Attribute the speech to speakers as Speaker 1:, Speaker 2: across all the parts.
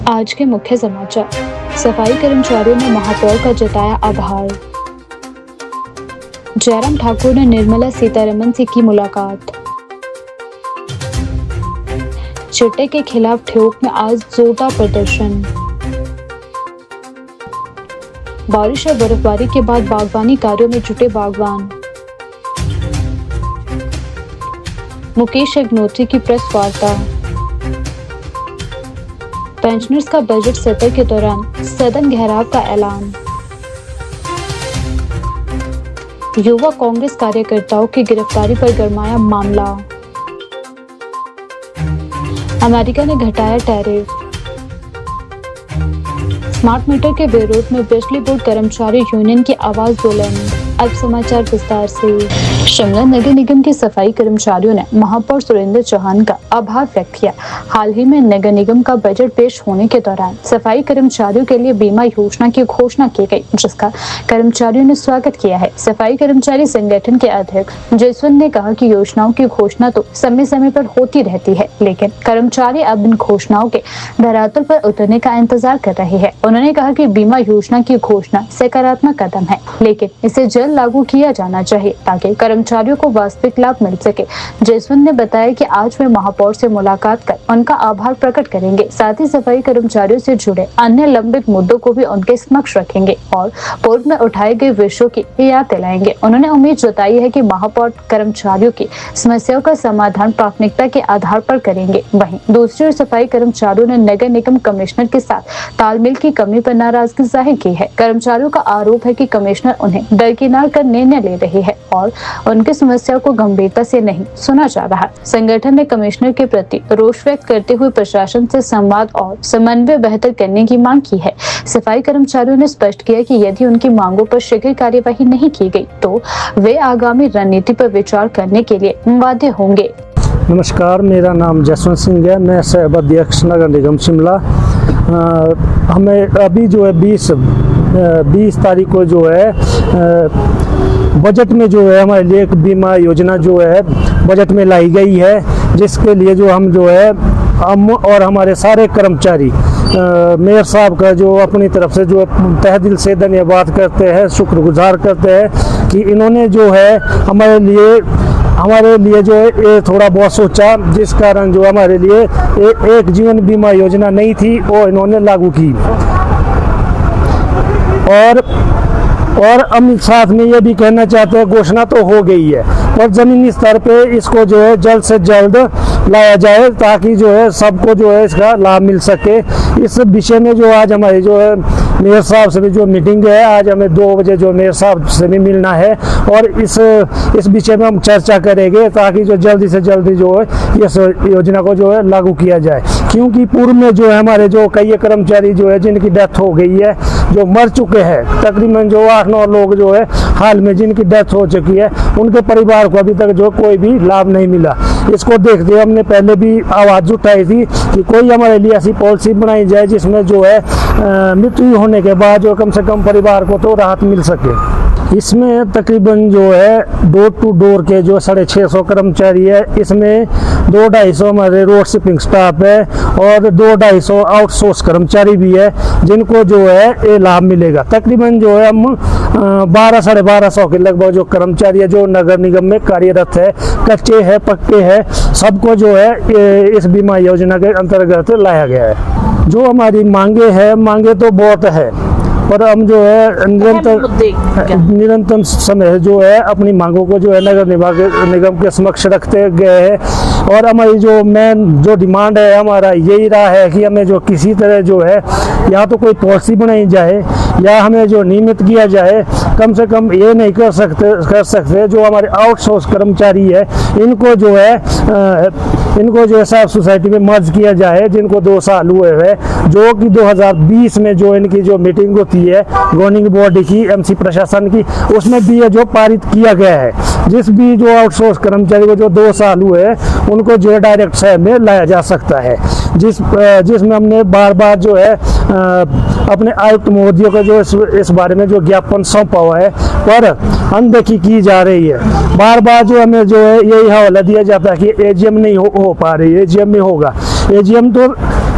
Speaker 1: आज के मुख्य समाचार। सफाई कर्मचारियों ने महापौर का जताया आभार। जयराम ठाकुर ने निर्मला सीतारमण से की मुलाकात। चिट्टे के खिलाफ ठियोग में आज जोरदार प्रदर्शन। बारिश और बर्फबारी के बाद बागवानी कार्यों में जुटे बागवान। मुकेश अग्निहोत्री की प्रेस वार्ता। पेंशनर्स का बजट सत्र के दौरान सदन घेराव का ऐलान। युवा कांग्रेस कार्यकर्ताओं की गिरफ्तारी पर गरमाया मामला। अमेरिका ने घटाया टैरिफ। स्मार्ट मीटर के विरोध में बिजली बोर्ड कर्मचारी यूनियन की आवाज बुलंद। अब समाचार विस्तार से। शिमला नगर निगम के सफाई कर्मचारियों ने महापौर सुरेंद्र चौहान का आभार व्यक्त किया। हाल ही में नगर निगम का बजट पेश होने के दौरान सफाई कर्मचारियों के लिए बीमा योजना की घोषणा की गई, जिसका कर्मचारियों ने स्वागत किया है। सफाई कर्मचारी संगठन के अध्यक्ष जयसवंत ने कहा कि योजनाओं की घोषणा तो समय समय पर होती रहती है, लेकिन कर्मचारी अब इन घोषणाओं के धरातल पर उतरने का इंतजार कर रहे हैं। उन्होंने कहा कि बीमा योजना की घोषणा सकारात्मक कदम है, लेकिन इसे जल्द लागू किया जाना चाहिए ताकि कर्मचारियों को वास्तविक लाभ मिल सके। जयसवंत ने बताया कि आज वे महापौर से मुलाकात कर उनका आभार प्रकट करेंगे, साथ ही सफाई कर्मचारियों से जुड़े अन्य लंबित मुद्दों को भी उनके समक्ष रखेंगे और पूर्व में उठाए गए विषयों की याद दिलाएंगे। उन्होंने उम्मीद जताई है कि महापौर कर्मचारियों की समस्याओं का समाधान प्राथमिकता के आधार पर करेंगे। वहीं दूसरी ओर सफाई कर्मचारियों ने नगर निगम कमिश्नर के साथ तालमेल की कमी पर नाराजगी जाहिर की है। कर्मचारियों का आरोप है कि कमिश्नर उन्हें दरकिनार कर निर्णय ले रही है और उनकी समस्याओं को गंभीरता से नहीं सुना जा रहा। संगठन ने कमिश्नर के प्रति रोष व्यक्त करते हुए प्रशासन से संवाद और समन्वय बेहतर करने की मांग की है। सफाई कर्मचारियों ने स्पष्ट किया कि यदि उनकी मांगों पर शीघ्र कार्यवाही नहीं की गई तो वे आगामी रणनीति पर विचार करने के लिए बाध्य होंगे।
Speaker 2: नमस्कार, मेरा नाम जसवंत सिंह है। मैं सह अध्यक्ष नगर निगम शिमला। हमें अभी जो है 20 तारीख को जो है बजट में जो है हमारे लिए एक बीमा योजना जो है बजट में लाई गई है, जिसके लिए जो हम जो है हम और हमारे सारे कर्मचारी मेयर साहब का जो अपनी तरफ से जो तहे दिल से धन्यवाद करते हैं, शुक्रगुजार करते हैं कि इन्होंने जो है हमारे लिए जो है ये थोड़ा बहुत सोचा, जिस कारण जो हमारे लिए एक जीवन बीमा योजना नहीं थी वो इन्होंने लागू की। और हम साथ में ये भी कहना चाहते हैं, घोषणा तो हो गई है और ज़मीनी स्तर पे इसको जो है जल्द से जल्द लाया जाए ताकि जो है सबको जो है इसका लाभ मिल सके। इस विषय में जो आज हमारी जो है मेयर साहब से भी जो मीटिंग है, आज हमें 2 बजे जो मेयर साहब से भी मिलना है और इस विषय में हम चर्चा करेंगे ताकि जो जल्दी से जल्दी जो है इस योजना को जो है लागू किया जाए। क्योंकि पूर्व में जो है हमारे जो कई कर्मचारी जो है जिनकी डेथ हो गई है, जो मर चुके हैं, तकरीबन जो 8-9 लोग जो है हाल में जिनकी डेथ हो चुकी है, उनके परिवार को अभी तक जो कोई भी लाभ नहीं मिला। इसको देखते हुए हमने पहले भी आवाज़ उठाई थी कि कोई हमारे लिए ऐसी पॉलिसी बनाई जाए जिसमें जो है मृत्यु होने के बाद जो कम से कम परिवार को तो राहत मिल सके। इसमें तकरीबन जो है डोर टू डोर के जो 650 कर्मचारी है, इसमें 200-250 हमारे रोड शिपिंग स्टाफ है और 200-250 आउटसोर्स कर्मचारी भी है, जिनको जो है ये लाभ मिलेगा। तकरीबन जो है हम 1200-1250 के लगभग जो कर्मचारी है जो नगर निगम में कार्यरत है, कच्चे हैं, पक्के हैं, सबको जो है इस बीमा योजना के अंतर्गत लाया गया है। जो हमारी मांगे तो बहुत है और हम जो है निरंतर समय जो है अपनी मांगों को जो है नगर निगम के समक्ष रखते गए हैं और हमारी जो मेन जो डिमांड है हमारा यही रहा है कि हमें जो किसी तरह जो है या तो कोई पॉलिसी बनाई जाए या हमें जो नियमित किया जाए। कम से कम ये नहीं कर सकते जो हमारे आउटसोर्स कर्मचारी है इनको जो है साफ सोसाइटी में मर्ज किया जाए, जिनको 2 साल हुए हैं, जो कि 2020 में जो इनकी जो मीटिंग होती है गवर्निंग बॉडी की, एमसी प्रशासन की, उसमें भी ये जो पारित किया गया है। जिस भी जो आउटसोर्स कर्मचारी को जो 2 साल हुए हैं उनको जो है डायरेक्ट शहर में लाया जा सकता है, जिसमें हमने बार जो है अपने आयुक्त महोदय को जो इस बारे में जो ज्ञापन सौंपा हुआ है, पर अनदेखी की जा रही है। बार जो हमें जो है यही हवाला दिया जाता है कि एजीएम नहीं हो पा रही है, एजीएम में होगा। एजीएम तो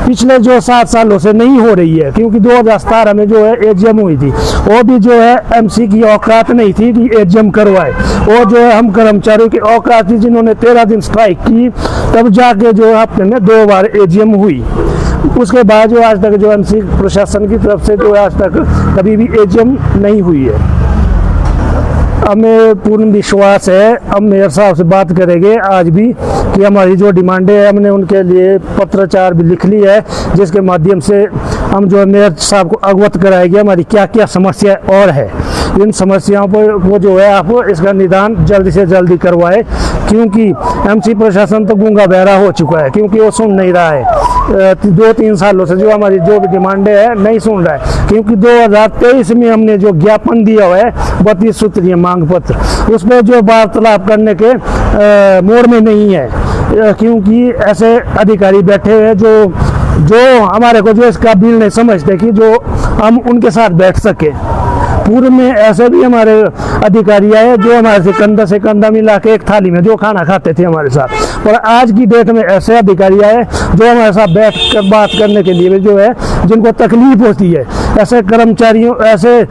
Speaker 2: पिछले जो 7 सालों से नहीं हो रही है, क्योंकि 2017 में जो है एजीएम हुई थी, वो भी जो है एमसी की औकात नहीं थी कि एजीएम करवाए। वो जो है हम कर्मचारियों की औकात थी, जिन्होंने 13 दिन स्ट्राइक की, तब जाके जो हफ्ते में 2 बार एजीएम हुई। उसके बाद जो आज तक जो एमसी प्रशासन की तरफ से जो आज तक कभी भी एजीएम नहीं हुई है। हमें पूर्ण विश्वास है, हम मेयर साहब से बात करेंगे आज भी कि हमारी जो डिमांडें है, हमने उनके लिए पत्राचार भी लिख ली है, जिसके माध्यम से हम जो है मेयर साहब को अवगत कराएंगे हमारी क्या क्या समस्या और है। इन समस्याओं पर वो जो है आप इसका निदान जल्दी से जल्दी करवाए, क्योंकि एमसी प्रशासन तो गूंगा बहरा हो चुका है, क्योंकि वो सुन नहीं रहा है। 2-3 सालों से जो हमारी जो भी डिमांडें है नहीं सुन रहा है, क्योंकि 2023 में हमने जो ज्ञापन दिया हुआ है 32 सूत्रीय मांग पत्र, उसमें जो वार्तालाप करने के मोड़ में नहीं है, क्योंकि ऐसे अधिकारी बैठे हुए जो हमारे को जो इस काबिल नहीं समझते कि जो हम उनके साथ बैठ सके। पूर्व में ऐसे भी हमारे अधिकारी आए जो हमारे से कंधा मिला के एक थाली में जो खाना खाते थे हमारे साथ, पर आज की डेट में ऐसे अधिकारी आए जो हमारे साथ बैठ कर बात करने के लिए जो है जिनको तकलीफ होती है। ऐसे कर्मचारियों ऐसे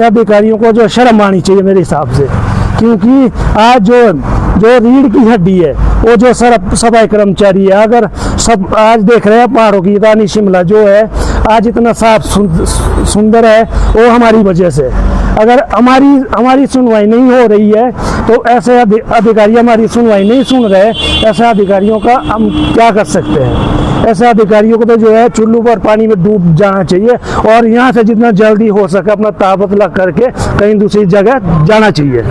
Speaker 2: अधिकारियों को जो शर्म आनी चाहिए मेरे हिसाब से, क्योंकि आज जो रीढ़ की हड्डी है वो जो सफाई कर्मचारी है, अगर सब आज देख रहे हैं पहाड़ों की रानी शिमला जो है आज इतना साफ सुंदर है, वो हमारी वजह से। अगर हमारी सुनवाई नहीं हो रही है तो ऐसे अधिकारी हमारी सुनवाई नहीं सुन रहे, ऐसे अधिकारियों का हम क्या कर सकते हैं। ऐसे अधिकारियों को तो जो है चुल्लू पर पानी में डूब जाना चाहिए और यहाँ से जितना जल्दी हो सके अपना तबादला करके कहीं दूसरी जगह जाना चाहिए।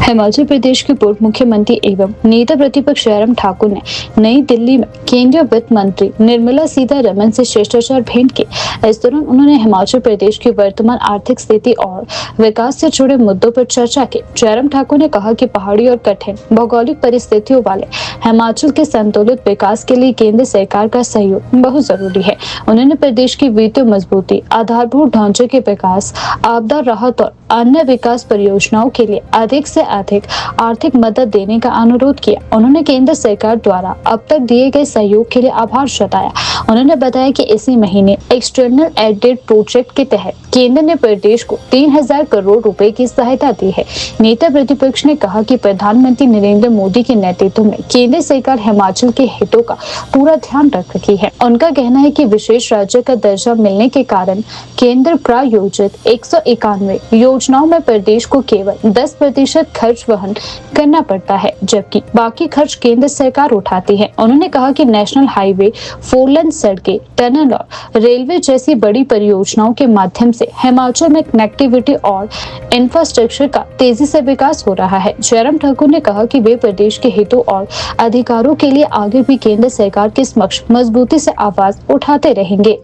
Speaker 1: हिमाचल प्रदेश के पूर्व मुख्यमंत्री एवं नेता प्रतिपक्ष जयराम ठाकुर ने नई दिल्ली में केंद्रीय वित्त मंत्री निर्मला सीतारमण से शिष्टाचार भेंट की। इस दौरान उन्होंने हिमाचल प्रदेश की वर्तमान आर्थिक स्थिति और विकास से जुड़े मुद्दों पर चर्चा की। जयराम ठाकुर ने कहा कि पहाड़ी और कठिन भौगोलिक परिस्थितियों वाले हिमाचल के संतुलित विकास के लिए केंद्र सरकार का सहयोग बहुत जरूरी है। उन्होंने प्रदेश की वित्तीय मजबूती, आधारभूत ढांचे के विकास, आपदा राहत और अन्य विकास परियोजनाओं के लिए अधिक से अधिक आर्थिक मदद देने का अनुरोध किया। उन्होंने केंद्र सरकार द्वारा अब तक दिए गए सहयोग के लिए आभार जताया। उन्होंने बताया कि इसी महीने एक्सटर्नल एडेड प्रोजेक्ट के तहत केंद्र ने प्रदेश को 3000 करोड़ रुपए की सहायता दी है। नेता प्रतिपक्ष ने कहा कि प्रधानमंत्री नरेंद्र मोदी के नेतृत्व में केंद्र सरकार हिमाचल के हितों का पूरा ध्यान रख रही है। उनका कहना है कि विशेष राज्य का दर्जा मिलने के कारण केंद्र प्रायोजित 191 योजनाओं में प्रदेश को केवल 10% खर्च वहन करना पड़ता है, जबकि बाकी खर्च केंद्र सरकार उठाती है। उन्होंने कहा कि नेशनल हाईवे, 4 लेन सड़कें, टनल और रेलवे जैसी बड़ी परियोजनाओं के माध्यम से हिमाचल में कनेक्टिविटी और इंफ्रास्ट्रक्चर का तेजी से विकास हो रहा है। जयराम ठाकुर ने कहा कि वे प्रदेश के हितों और अधिकारों के लिए आगे भी केंद्र सरकार के समक्ष मजबूती से आवाज उठाते रहेंगे।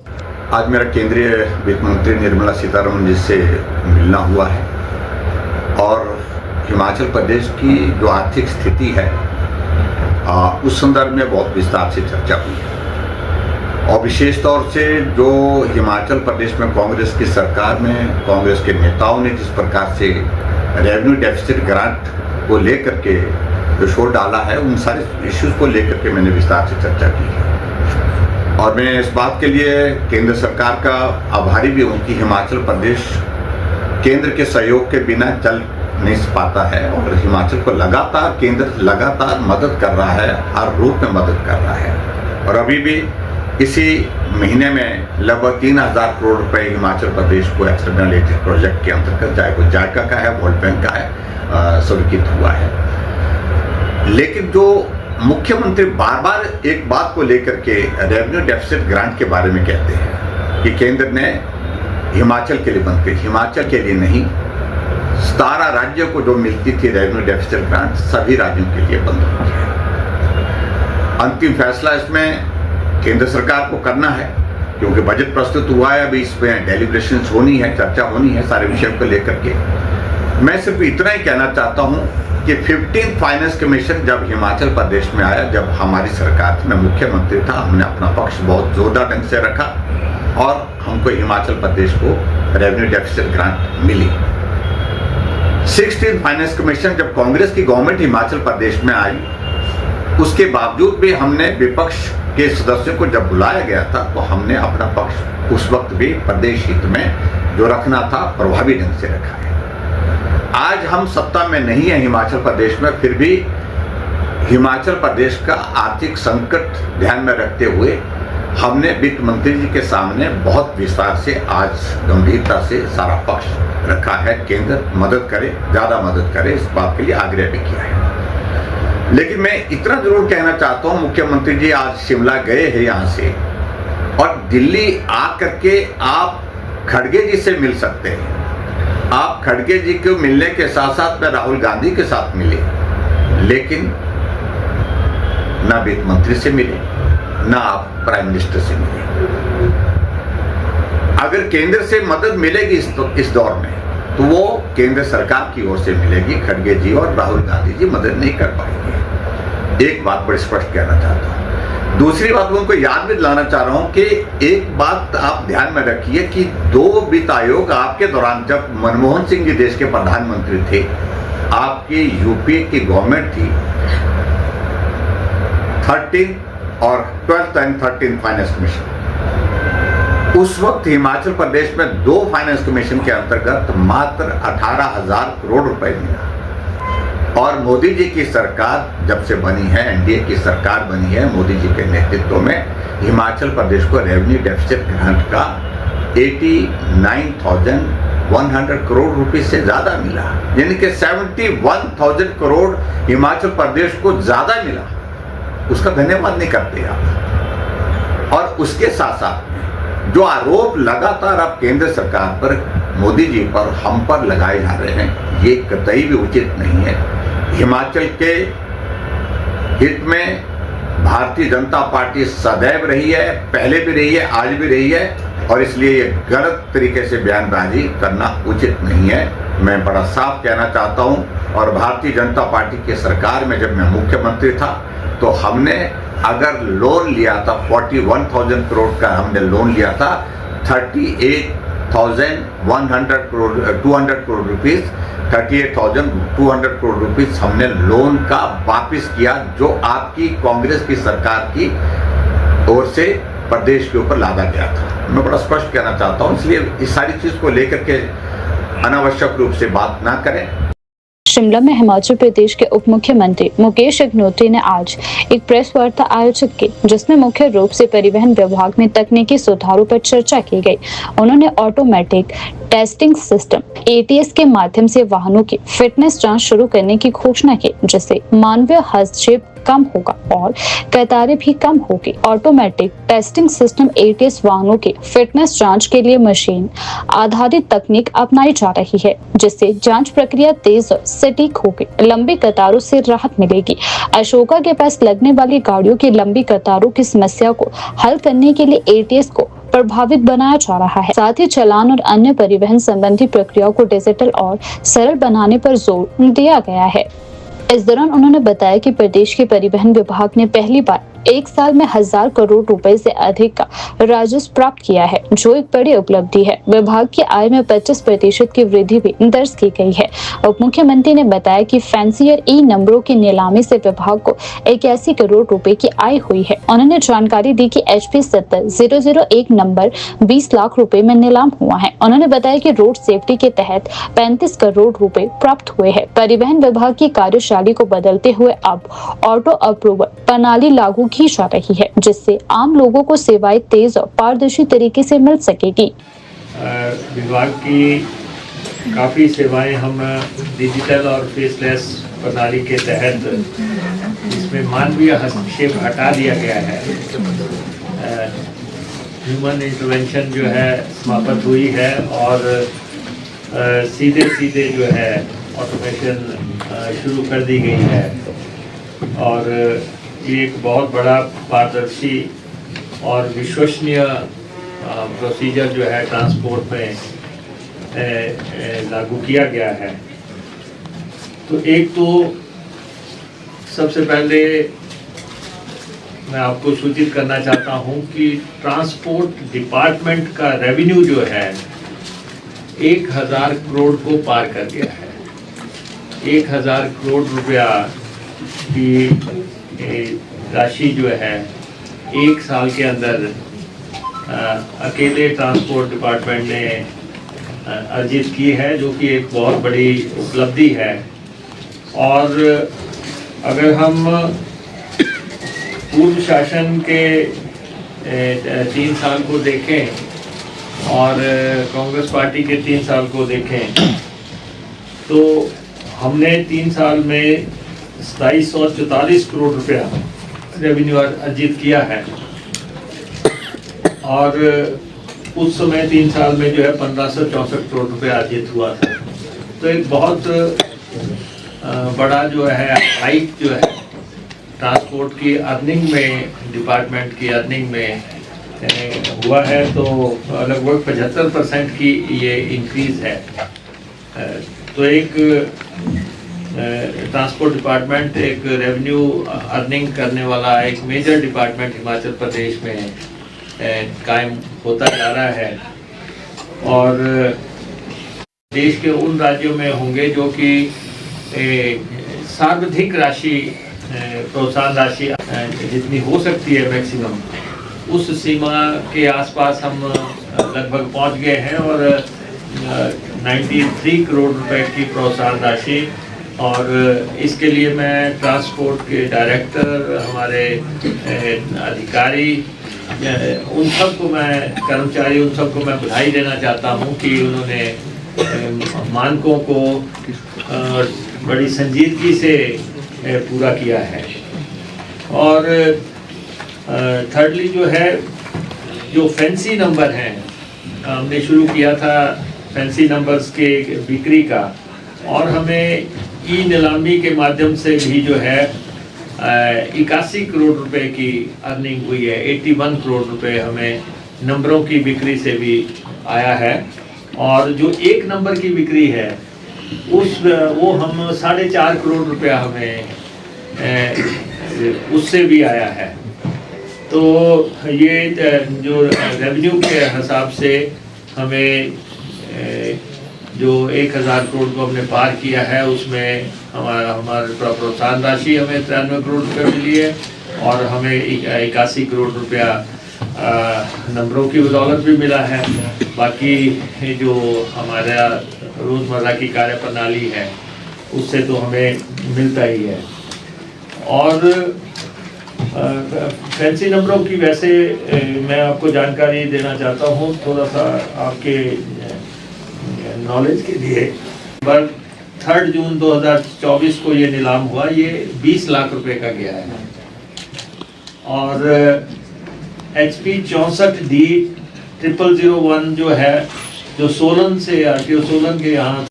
Speaker 3: आज मेरा केंद्रीय वित्त मंत्री निर्मला सीतारमण जी से मिलना हुआ है और हिमाचल प्रदेश की जो आर्थिक स्थिति है उस संदर्भ में बहुत विस्तार से चर्चा हुई है। और विशेष तौर से जो हिमाचल प्रदेश में कांग्रेस की सरकार में कांग्रेस के नेताओं ने जिस प्रकार से रेवेन्यू डेफिसिट ग्रांट को लेकर के जो शोर डाला है, उन सारे इश्यूज को लेकर के मैंने विस्तार से चर्चा की है। और मैं इस बात के लिए केंद्र सरकार का आभारी भी हूँ कि हिमाचल प्रदेश केंद्र के सहयोग के बिना चल नहीं पाता है और हिमाचल को केंद्र लगातार मदद कर रहा है, हर रूप में मदद कर रहा है। और अभी भी इसी महीने में लगभग 3000 करोड़ रुपए हिमाचल प्रदेश को एक्सटर्नल एडेड प्रोजेक्ट के अंतर्गत, चाहे वो जायका का है, वर्ल्ड बैंक का है, स्वीकृत हुआ है। लेकिन जो मुख्यमंत्री बार बार एक बात को लेकर के रेवेन्यू डेफिसिट ग्रांट के बारे में कहते हैं कि केंद्र ने हिमाचल के लिए बंद की, हिमाचल के लिए नहीं, 17 राज्यों को जो मिलती थी रेवेन्यू डेफिसिट ग्रांट सभी राज्यों के लिए बंद हो गई है। अंतिम फैसला इसमें केंद्र सरकार को करना है, क्योंकि बजट प्रस्तुत हुआ है, अभी इसमें डेलिब्रेशंस होनी है, चर्चा होनी है सारे विषयों को लेकर के। मैं सिर्फ इतना ही कहना चाहता हूं कि 15th फाइनेंस कमीशन जब हिमाचल प्रदेश में आया, जब हमारी सरकार थी, मैं मुख्यमंत्री था, हमने अपना पक्ष बहुत जोरदार ढंग से रखा और हमको हिमाचल प्रदेश को रेवेन्यू डेफिसिट ग्रांट मिली। 16th फाइनेंस कमीशन जब कांग्रेस की गवर्नमेंट हिमाचल प्रदेश में आई उसके बावजूद भी हमने विपक्ष के सदस्यों को जब बुलाया गया था तो हमने अपना पक्ष उस वक्त भी प्रदेश हित में जो रखना था प्रभावी ढंग से रखा है। आज हम सत्ता में नहीं है हिमाचल प्रदेश में, फिर भी हिमाचल प्रदेश का आर्थिक संकट ध्यान में रखते हुए हमने वित्त मंत्री जी के सामने बहुत विस्तार से आज गंभीरता से सारा पक्ष रखा है। केंद्र मदद करे, ज़्यादा मदद करे, इस बात के लिए आग्रह भी किया है। लेकिन मैं इतना जरूर कहना चाहता हूँ, मुख्यमंत्री जी आज शिमला गए हैं यहाँ से, और दिल्ली आकर के आप खड़गे जी से मिल सकते हैं। आप खड़गे जी को मिलने के साथ साथ में राहुल गांधी के साथ मिले, लेकिन ना वित्त मंत्री से मिले, ना आप प्राइम मिनिस्टर से मिले। अगर केंद्र से मदद मिलेगी इस दौर में तो वो केंद्र सरकार की ओर से मिलेगी। खड़गे जी और राहुल गांधी जी मदद नहीं कर पाएंगे। एक बात बड़ी स्पष्ट कहना चाहता हूँ। दूसरी बात मैं उनको याद भी दिलाना चाह रहा हूँ कि एक बात आप ध्यान में रखिए कि 2 वित्त आयोग आपके दौरान, जब मनमोहन सिंह जी देश के प्रधानमंत्री थे, आपकी यूपी की गवर्नमेंट थी, 13 और 12th and 13th finance commission. उस वक्त हिमाचल प्रदेश में 2 फाइनेंस कमीशन के अंतर्गत मात्र 18,000 करोड़ रुपए मिला। और मोदी जी की सरकार जब से बनी है, एनडीए की सरकार बनी है मोदी जी के नेतृत्व में, हिमाचल प्रदेश को रेवेन्यू डेफिसिट ग्रांट का 89,100 करोड़ रुपए से ज्यादा मिला, यानी कि 71,000 करोड़ हिमाचल प्रदेश को ज्यादा मिला। उसका धन्यवाद नहीं करते आप। और उसके साथ साथ जो आरोप लगातार अब केंद्र सरकार पर, मोदी जी पर, हम पर लगाए जा रहे हैं, ये कतई भी उचित नहीं है। हिमाचल के हित में भारतीय जनता पार्टी सदैव रही है, पहले भी रही है, आज भी रही है, और इसलिए ये गलत तरीके से बयानबाजी करना उचित नहीं है। मैं बड़ा साफ कहना चाहता हूं। और भारतीय जनता पार्टी की सरकार में जब मैं मुख्यमंत्री था तो हमने अगर लोन लिया था 41,000 करोड़ का हमने लोन लिया था, 38,200 करोड़ रुपीस 38,200 करोड़ रुपीस हमने लोन का वापिस किया, जो आपकी कांग्रेस की सरकार की ओर से प्रदेश के ऊपर लादा गया था। मैं बड़ा स्पष्ट कहना चाहता हूं, इसलिए इस सारी चीज को लेकर के अनावश्यक रूप से बात ना करें।
Speaker 1: शिमला में हिमाचल प्रदेश के उप मुख्यमंत्री मुकेश अग्निहोत्री ने आज एक प्रेस वार्ता आयोजित की, जिसमें मुख्य रूप से परिवहन विभाग में तकनीकी सुधारों पर चर्चा की गई। उन्होंने ऑटोमेटिक टेस्टिंग सिस्टम ATS के माध्यम से वाहनों की फिटनेस जांच शुरू करने की घोषणा की, जिससे मानवीय हस्तक्षेप कम होगा और कतारें भी कम होगी। ऑटोमेटिक टेस्टिंग सिस्टम ATS वाहनों की फिटनेस जांच के लिए मशीन आधारित तकनीक अपनाई जा रही है, जिससे जांच प्रक्रिया तेज और सटीक होगी। लंबी कतारों से राहत मिलेगी। अशोका के पास लगने वाली गाड़ियों की लंबी कतारों की समस्या को हल करने के लिए ATS को प्रभावित बनाया जा रहा है। साथ ही चालान और अन्य परिवहन संबंधी प्रक्रियाओं को डिजिटल और सरल बनाने पर जोर दिया गया है। इस दौरान उन्होंने बताया कि प्रदेश के परिवहन विभाग ने पहली बार एक साल में 1,000 करोड़ रुपए से अधिक का राजस्व प्राप्त किया है, जो एक बड़ी उपलब्धि है। विभाग की आय में 25% की वृद्धि भी दर्ज की गई है। उप मुख्यमंत्री ने बताया कि फैंसियर ई नंबरों की नीलामी से विभाग को 81 करोड़ रुपए की आय हुई है। उन्होंने जानकारी दी कि HP 70-001 नंबर 20 लाख रुपए में नीलाम हुआ है। उन्होंने बताया कि रोड सेफ्टी के तहत 35 करोड़ रुपए प्राप्त हुए हैं। परिवहन विभाग की कार्यशैली को बदलते हुए अब ऑटो अप्रूवल प्रणाली लागू की जा रही है, जिससे आम लोगों को सेवाएं तेज और पारदर्शी तरीके से मिल सकेगी।
Speaker 4: विभाग की काफ़ी सेवाएं हम डिजिटल और फेसलेस प्रणाली के तहत, इसमें मानवीय हस्तक्षेप हटा दिया गया है। ह्यूमन इंटरवेंशन जो है समाप्त हुई है और सीधे सीधे जो है ऑटोमेशन शुरू कर दी गई है। और ये एक बहुत बड़ा पारदर्शी और विश्वसनीय प्रोसीजर जो है ट्रांसपोर्ट में लागू किया गया है। तो एक तो सबसे पहले मैं आपको सूचित करना चाहता हूं कि ट्रांसपोर्ट डिपार्टमेंट का रेवेन्यू जो है 1,000 करोड़ को पार कर गया है। 1,000 करोड़ रुपया की राशि जो है एक साल के अंदर अकेले ट्रांसपोर्ट डिपार्टमेंट ने अर्जित की है, जो कि एक बहुत बड़ी उपलब्धि है। और अगर हम पूर्व शासन के 3 साल को देखें और कांग्रेस पार्टी के 3 साल को देखें, तो हमने 3 साल में 2744 करोड़ रुपया रेवेन्यू अर्जित किया है। और उस समय 3 साल में जो है 1564 करोड़ रुपया अर्जित हुआ था। तो एक बहुत बड़ा जो है हाइक जो है ट्रांसपोर्ट की अर्निंग में, डिपार्टमेंट की अर्निंग में हुआ है। तो लगभग 75% की ये इंक्रीज है। तो एक ट्रांसपोर्ट डिपार्टमेंट एक रेवेन्यू अर्निंग करने वाला एक मेजर डिपार्टमेंट हिमाचल प्रदेश में कायम होता जा रहा है। और देश के उन राज्यों में होंगे जो कि सर्वाधिक राशि, प्रोत्साहन राशि जितनी हो सकती है मैक्सिमम, उस सीमा के आसपास हम लगभग पहुंच गए हैं। और 93 करोड़ रुपए की प्रोत्साहन राशि। और इसके लिए मैं ट्रांसपोर्ट के डायरेक्टर, हमारे अधिकारी, उन सबको मैं, कर्मचारी, उन सबको मैं बधाई देना चाहता हूं कि उन्होंने मानकों को बड़ी संजीदगी से पूरा किया है। और थर्डली जो है, जो फैंसी नंबर हैं, हमने शुरू किया था फैंसी नंबर्स के बिक्री का, और हमें ई नीलामी के माध्यम से भी जो है 81 करोड़ रुपए की अर्निंग हुई है। 81 करोड़ रुपए हमें नंबरों की बिक्री से भी आया है। और जो एक नंबर की बिक्री है वो हम 4.5 करोड़ रुपया हमें उससे भी आया है। तो ये जो रेवेन्यू के हिसाब से हमें जो 1000 करोड़ को हमने पार किया है, उसमें हमारे प्रोत्साहन राशि हमें 93 करोड़ रुपये मिली है। और हमें 81 करोड़ रुपया नंबरों की बदौलत भी मिला है। बाकी जो हमारा रोज़मर्रा की कार्य प्रणाली है उससे तो हमें मिलता ही है। और फैंसी नंबरों की वैसे मैं आपको जानकारी देना चाहता हूँ थोड़ा सा आपके नॉलेज के लिए। पर 3 जून 2024 को ये नीलाम हुआ, ये 20 लाख रुपए का गया है। और HP 64D 0001 जो है, जो सोलन से, आरटीओ सोलन के यहाँ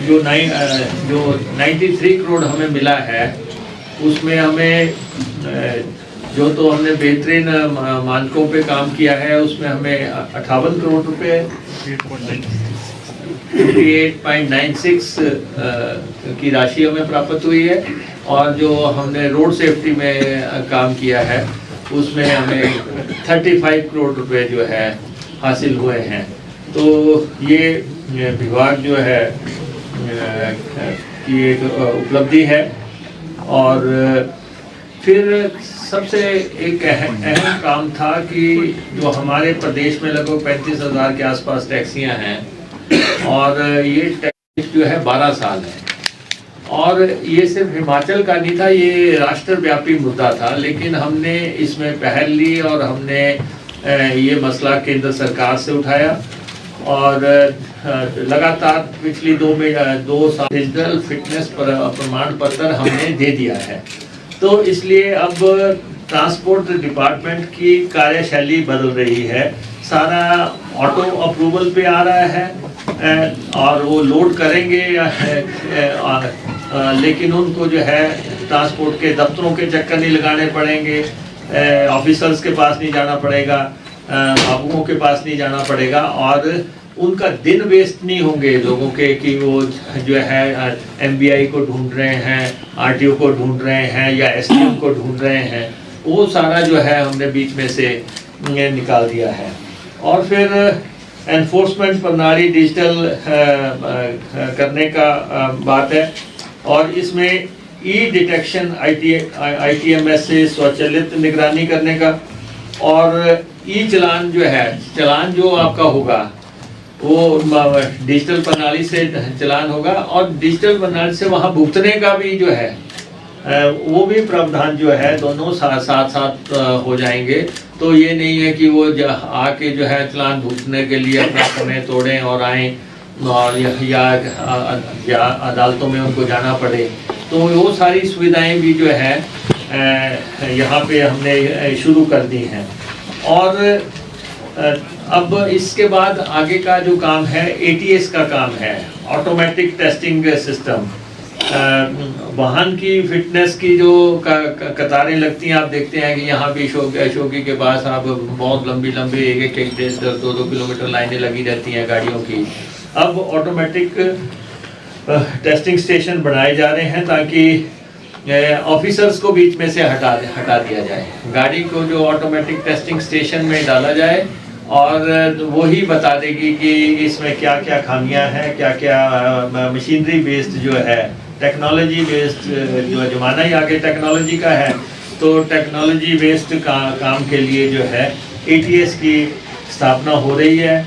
Speaker 4: जो 93 करोड़ हमें मिला है, उसमें हमें जो तो हमने बेहतरीन मानकों पे काम किया है, उसमें हमें 58 करोड़ रुपए 58.96 की राशि हमें प्राप्त हुई है। और जो हमने रोड सेफ्टी में काम किया है उसमें हमें 35 करोड़ रुपए जो है हासिल हुए हैं। तो ये विभाग जो है की एक उपलब्धि है। और फिर सबसे एक अहम काम था कि जो हमारे प्रदेश में लगभग 35,000 के आसपास टैक्सियां हैं, और ये टैक्स जो है 12 साल है। और ये सिर्फ हिमाचल का नहीं था, ये राष्ट्रव्यापी मुद्दा था। लेकिन हमने इसमें पहल ली और हमने ये मसला केंद्र सरकार से उठाया। और लगातार पिछली 2 साल डिजिटल फिटनेस प्रमाण पत्र हमने दे दिया है। तो इसलिए अब ट्रांसपोर्ट डिपार्टमेंट की कार्यशैली बदल रही है। सारा ऑटो अप्रूवल पे आ रहा है और वो लोड करेंगे, लेकिन उनको जो है ट्रांसपोर्ट के दफ्तरों के चक्कर नहीं लगाने पड़ेंगे, ऑफिसर्स के पास नहीं जाना पड़ेगा, बाबुओं के पास नहीं जाना पड़ेगा। और उनका दिन वेस्ट नहीं होंगे लोगों के कि वो जो है MBI को ढूंढ रहे हैं, RTO को ढूंढ रहे हैं या STM को ढूंढ रहे हैं। वो सारा जो है हमने बीच में से निकाल दिया है। और फिर एनफोर्समेंट प्रणाली डिजिटल करने का बात है। और इसमें ई डिटेक्शन ITMS से स्वचालित निगरानी करने का, और ई चलान जो है, चलान जो आपका होगा वो डिजिटल प्रणाली से चलान होगा, और डिजिटल प्रणाली से वहाँ भुगतने का भी जो है वो भी प्रावधान जो है दोनों साथ हो जाएंगे। तो ये नहीं है कि वो आके जो है चलान भुगतने के लिए अपना समय तोड़ें और आएँ और या अदालतों में उनको जाना पड़े। तो वो सारी सुविधाएं भी जो है यहाँ पे हमने शुरू कर दी हैं। और अब इसके बाद आगे का जो काम है ATS का काम है, ऑटोमेटिक टेस्टिंग सिस्टम। वाहन की फिटनेस की जो कतारें लगती हैं, आप देखते हैं कि यहाँ भी अशोकी के पास आप बहुत लंबी 1-2 किलोमीटर लाइनें लगी रहती हैं गाड़ियों की। अब ऑटोमेटिक टेस्टिंग स्टेशन बनाए जा रहे हैं ताकि ऑफिसर्स को बीच में से हटा दिया जाए। गाड़ी को जो ऑटोमेटिक टेस्टिंग स्टेशन में डाला जाए और वो ही बता देगी कि इसमें क्या क्या खामियां हैं, क्या क्या मशीनरी बेस्ड जो है, टेक्नोलॉजी बेस्ड जो ज़माना ही आगे टेक्नोलॉजी का है, तो टेक्नोलॉजी बेस्ड काम के लिए जो है ATS की स्थापना हो रही है।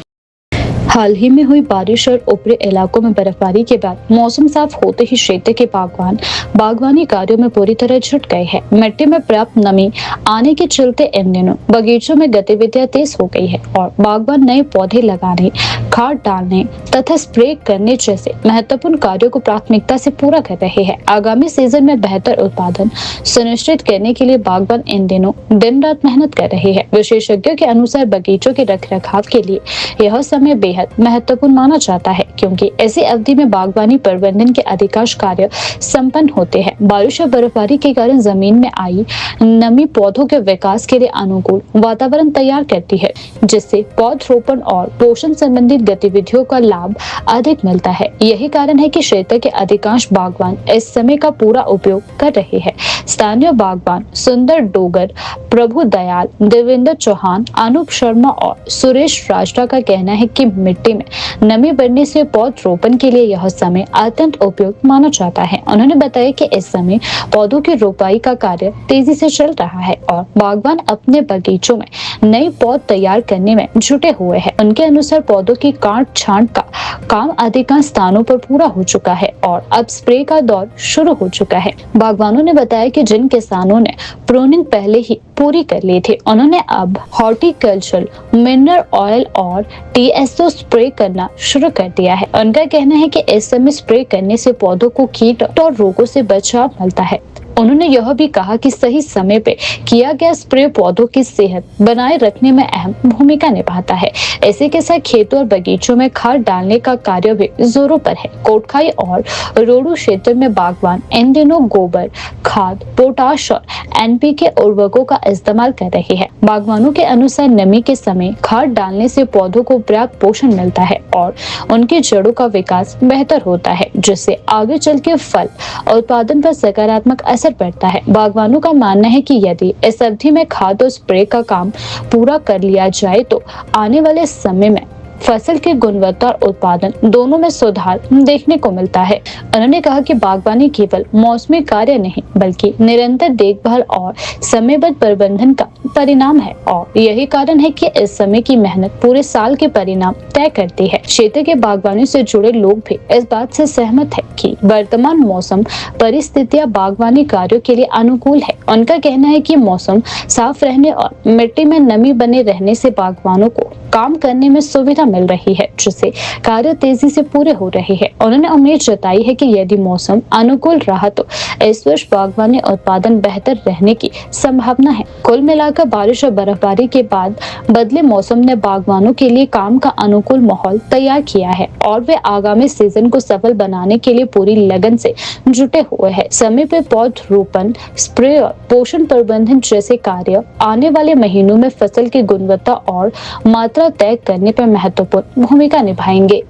Speaker 1: हाल ही में हुई बारिश और ऊपरी इलाकों में बर्फबारी के बाद मौसम साफ होते ही क्षेत्र के बागवान बागवानी कार्यों में पूरी तरह जुट गए हैं। मिट्टी में पर्याप्त नमी आने के चलते इन दिनों बगीचों में गतिविधियां तेज हो गई है और बागवान नए पौधे लगाने, खाद डालने तथा स्प्रे करने जैसे महत्वपूर्ण कार्यों को प्राथमिकता से पूरा कर रहे हैं। आगामी सीजन में बेहतर उत्पादन सुनिश्चित करने के लिए बागवान इन दिनों दिन रात मेहनत कर रहे हैं। विशेषज्ञों के अनुसार बगीचों के रखरखाव के लिए यह समय बेहद महत्वपूर्ण माना जाता है, क्योंकि ऐसी अवधि में बागवानी प्रबंधन के अधिकांश कार्य संपन्न होते हैं। बारिश और बर्फबारी के कारण जमीन में आई नमी पौधों के विकास के लिए अनुकूल वातावरण तैयार करती है, जिससे पौधरोपण और पोषण संबंधी गतिविधियों का लाभ अधिक मिलता है। यही कारण है कि क्षेत्र के अधिकांश बागवान इस समय का पूरा उपयोग कर रहे हैं। स्थानीय बागवान सुंदर डोगर, प्रभु दयाल, देवेंद्र चौहान, अनूप शर्मा और सुरेश राजटा का कहना है कि मिट्टी में नमी बढ़ने से पौधरोपण के लिए यह समय अत्यंत उपयुक्त माना जाता है। उन्होंने बताया कि इस समय पौधों की रोपाई का कार्य तेजी से चल रहा है और बागवान अपने बगीचों में नए पौध तैयार करने में जुटे हुए हैं। उनके अनुसार पौधों की काट छांट का काम अधिकांश स्थानों पर पूरा हो चुका है और अब स्प्रे का दौर शुरू हो चुका है। बागवानों ने बताया कि जिन किसानों ने प्रूनिंग पहले ही पूरी कर ली थी, उन्होंने अब हॉर्टिकल्चर मिनरल ऑयल और TSO स्प्रे करना शुरू कर दिया है। उनका कहना है कि इस समय स्प्रे करने से पौधों को कीट और रोगों से बचाव मिलता है। उन्होंने यह भी कहा कि सही समय पे किया गया स्प्रे पौधों की सेहत बनाए रखने में अहम भूमिका निभाता है। इसी के साथ खेतों और बगीचों में खाद डालने का कार्य भी जोरों पर है। कोटखाई और रोडू क्षेत्र में बागवान इन दिनों गोबर खाद, पोटाश और NPK उर्वरकों का इस्तेमाल कर रहे हैं। बागवानों के अनुसार नमी के समय खाद डालने से पौधों को पर्याप्त पोषण मिलता है और उनकी जड़ों का विकास बेहतर होता है, जिससे आगे चल के फल उत्पादन पर सकारात्मक असर पड़ता है। बागवानों का मानना है कि यदि इस अवधि में खाद और स्प्रे का काम पूरा कर लिया जाए तो आने वाले समय में फसल की गुणवत्ता और उत्पादन दोनों में सुधार देखने को मिलता है। उन्होंने कहा कि बागवानी केवल मौसमी कार्य नहीं बल्कि निरंतर देखभाल और समयबद्ध प्रबंधन का परिणाम है और यही कारण है कि इस समय की मेहनत पूरे साल के परिणाम तय करती है। क्षेत्र के बागवानी से जुड़े लोग भी इस बात से सहमत है कि वर्तमान मौसम परिस्थितियां बागवानी कार्यों के लिए अनुकूल है। उनका कहना है कि मौसम साफ रहने और मिट्टी में नमी बने रहने से बागवानों को काम करने में सुविधा मिल रही है, जिससे कार्य तेजी से पूरे हो रहे हैं। उन्होंने उम्मीद जताई है कि यदि मौसम अनुकूल रहा तो इस वर्ष बागवानी उत्पादन बेहतर रहने की संभावना है। कुल मिलाकर बारिश और बर्फबारी के बाद बदले मौसम ने बागवानों के लिए काम का अनुकूल माहौल तैयार किया है और वे आगामी सीजन को सफल बनाने के लिए पूरी लगन से जुटे हुए हैं। समय पर पौधरोपण, स्प्रे और पोषण प्रबंधन जैसे कार्य आने वाले महीनों में फसल की गुणवत्ता और मात्रा तय करने पर महत्वपूर्ण भूमिका निभाएंगे।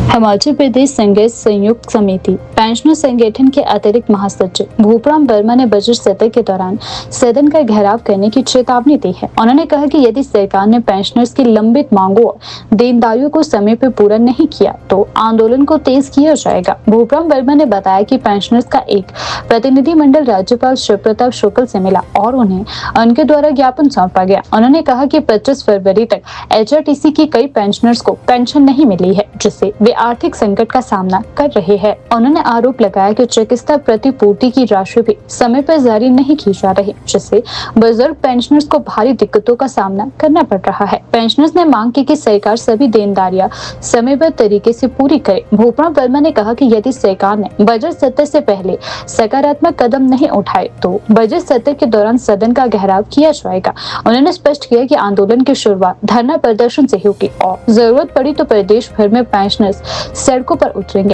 Speaker 1: हिमाचल प्रदेश संघर्ष संयुक्त समिति पेंशनर संगठन के अतिरिक्त महासचिव भूपराम वर्मा ने बजट सत्र के दौरान सदन का घेराव करने की चेतावनी दी है। उन्होंने कहा कि यदि सरकार ने पेंशनर्स की लंबित मांगों और देनदारियों को समय पर पूरा नहीं किया तो आंदोलन को तेज किया जाएगा। भूपराम वर्मा ने बताया कि पेंशनर्स का एक प्रतिनिधिमंडल राज्यपाल शिव प्रताप शुक्ल से मिला और उन्हें उनके द्वारा ज्ञापन सौंपा गया। उन्होंने कहा कि 25 फरवरी तक HRTC की कई पेंशनर्स को पेंशन नहीं मिली है, जिससे वे आर्थिक संकट का सामना कर रहे हैं। उन्होंने आरोप लगाया कि चिकित्सा प्रतिपूर्ति की राशि भी समय पर जारी नहीं की जा रही, जिससे बुजुर्ग पेंशनर्स को भारी दिक्कतों का सामना करना पड़ रहा है। पेंशनर्स ने मांग की कि सरकार सभी देनदारियां समयबद्ध तरीके से पूरी करे। भूपराम वर्मा ने कहा कि यदि सरकार ने बजट सत्र से पहले सकारात्मक कदम नहीं उठाए तो बजट सत्र के दौरान सदन का घेराव किया जाएगा। उन्होंने स्पष्ट किया कि आंदोलन की शुरुआत धरना प्रदर्शन से होगी और जरूरत पड़ी तो प्रदेश भर में पेंशनर्स सड़कों पर उतरेंगे।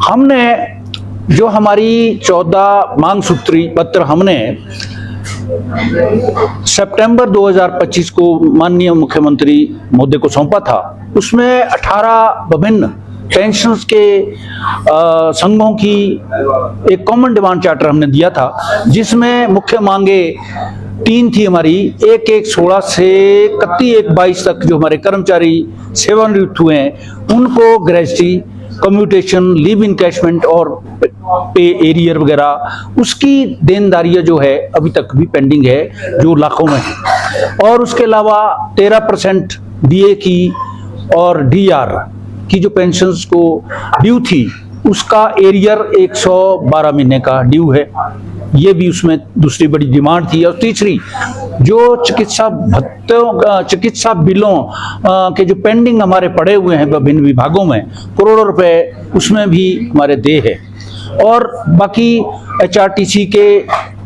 Speaker 5: हमने जो हमारी 14 मांग सूत्री पत्र हमने सितंबर 2025 को माननीय मुख्यमंत्री महोदय को सौंपा था, उसमें 18 विभिन्न पेंशनर्स के संघों की एक कॉमन डिमांड चार्टर हमने दिया था, जिसमें मुख्य मांगे 3 थी हमारी। 1/1/16 से 31/1/22 तक जो हमारे कर्मचारी सेवानिवृत्त हुए हैं उनको ग्रेजुटी, कम्यूटेशन, लीव इनकैशमेंट और पे एरियर वगैरह उसकी देनदारियां जो है अभी तक भी पेंडिंग है, जो लाखों में है। और उसके अलावा 13% DA की और DR की जो पेंशन्स को ड्यू थी उसका एरियर 112 महीने का ड्यू है, ये भी उसमें दूसरी बड़ी डिमांड थी। और तीसरी जो चिकित्सा भत्तों, चिकित्सा बिलों के जो पेंडिंग हमारे पड़े हुए हैं विभिन्न विभागों में करोड़ों रुपए, उसमें भी हमारे देय है। और बाकी HRTC के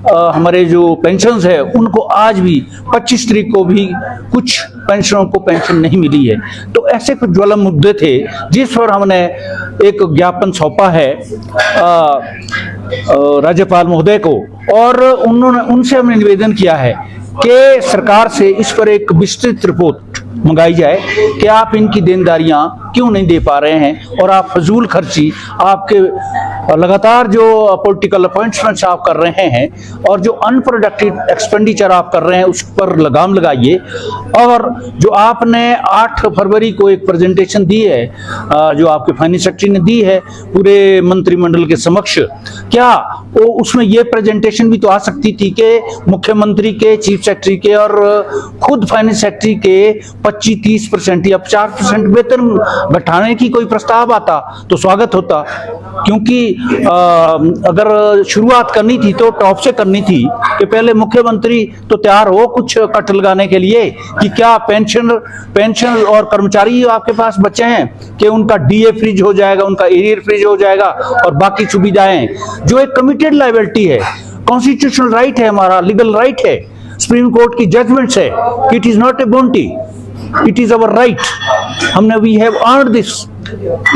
Speaker 5: हमारे जो पेंशन्स है उनको आज भी 25 तारीख को भी कुछ पेंशनों को पेंशन नहीं मिली है। तो ऐसे कुछ ज्वलंत मुद्दे थे जिस पर हमने एक ज्ञापन सौंपा है राज्यपाल महोदय को, और उनसे हमने निवेदन किया है कि सरकार से इस पर एक विस्तृत रिपोर्ट मंगाई जाए कि आप इनकी देनदारियां क्यों नहीं दे पा रहे हैं और आप फजूल खर्ची, आपके लगातार जो पॉलिटिकल अपॉइंटमेंट्स आप कर रहे हैं और जो अनप्रोडक्टिव एक्सपेंडिचर आप कर रहे हैं उस पर लगाम लगाइए। और जो आपने 8 फरवरी को एक प्रेजेंटेशन दी है, जो आपके फाइनेंस सेक्रेटरी ने दी है पूरे मंत्रिमंडल के समक्ष, क्या वो उसमें ये प्रेजेंटेशन भी तो आ सकती थी कि मुख्यमंत्री के, चीफ सेक्रेटरी के और खुद फाइनेंस सेक्रेटरी के 25-30% या 50% वेतन घटाने की कोई प्रस्ताव आता तो स्वागत होता। क्योंकि अगर शुरुआत करनी थी तो टॉप से करनी थी कि पहले मुख्यमंत्री तो तैयार हो कुछ कट लगाने के लिए कि क्या पेंशन और कर्मचारी आपके पास बचे हैं कि उनका DA फ्रीज हो जाएगा, उनका एरियर फ्रीज हो जाएगा और बाकी सुविधाएं जो एक कमिटेड लायबिलिटी है, कॉन्स्टिट्यूशनल राइट है, हमारा लीगल राइट है, सुप्रीम कोर्ट की जजमेंट्स है, it is not a bounty, it is our right, हमने वी हैव अर्न्ड दिस।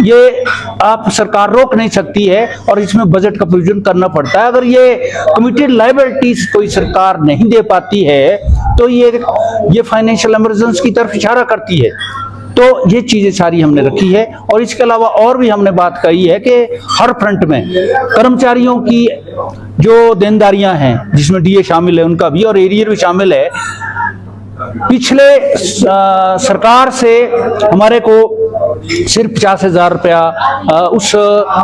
Speaker 5: ये आप सरकार रोक नहीं सकती है और इसमें बजट का प्रोविजन करना पड़ता है। अगर ये कमिटेड लायबिलिटीज कोई सरकार नहीं दे पाती है तो ये फाइनेंशियल इमरजेंसी की तरफ इशारा करती है। तो ये चीजें सारी हमने रखी है। और इसके अलावा और भी हमने बात कही है कि हर फ्रंट में कर्मचारियों की जो देनदारियां हैं जिसमें DA शामिल है उनका भी और एरियर भी शामिल है, पिछले सरकार से हमारे को सिर्फ 50,000 रुपया उस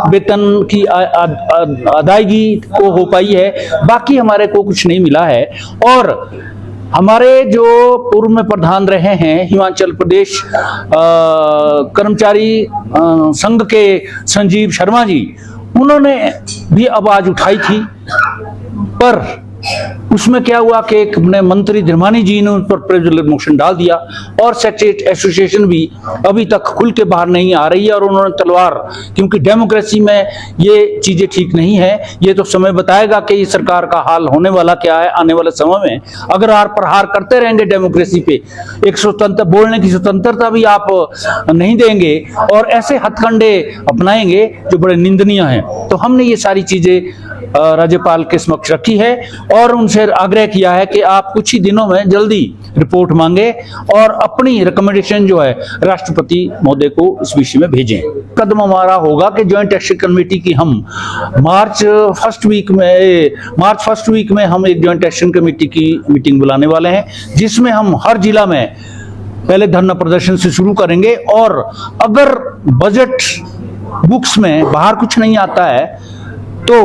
Speaker 5: वेतन की अदायगी को हो पाई है, बाकी हमारे को कुछ नहीं मिला है। और हमारे जो पूर्व में प्रधान रहे हैं हिमाचल प्रदेश कर्मचारी संघ के संजीव शर्मा जी, उन्होंने भी आवाज उठाई थी, पर उसमें क्या हुआ कि एक मंत्री धर्मानी जी ने उन पर प्रेजुडिशियल मोशन डाल दिया और सेक्रेटरीट एसोसिएशन भी अभी तक खुल के बाहर नहीं आ रही है। और उन्होंने तलवार, क्योंकि डेमोक्रेसी में ये चीजें ठीक नहीं है, ये तो समय बताएगा कि ये सरकार का हाल होने वाला क्या है आने वाले समय में। अगर आर प्रहार करते रहेंगे डेमोक्रेसी पे, एक स्वतंत्र बोलने की स्वतंत्रता भी आप नहीं देंगे और ऐसे हथकंडे अपनाएंगे जो बड़े निंदनीय हैं। तो हमने ये सारी चीजें राज्यपाल के समक्ष रखी है और उनसे आग्रह किया है कि आप कुछ ही दिनों में जल्दी रिपोर्ट मांगे और अपनी रिकमेंडेशन जो है राष्ट्रपति महोदय को इस विषय में भेजें। कदम हमारा होगा कि ज्वाइंट एक्शन कमेटी की हम मार्च फर्स्ट वीक में हम एक ज्वाइंट एक्शन कमेटी की मीटिंग बुलाने वाले हैं, जिसमें हम हर जिला में पहले धरना प्रदर्शन से शुरू करेंगे और अगर बजट बुक्स में बाहर कुछ नहीं आता है तो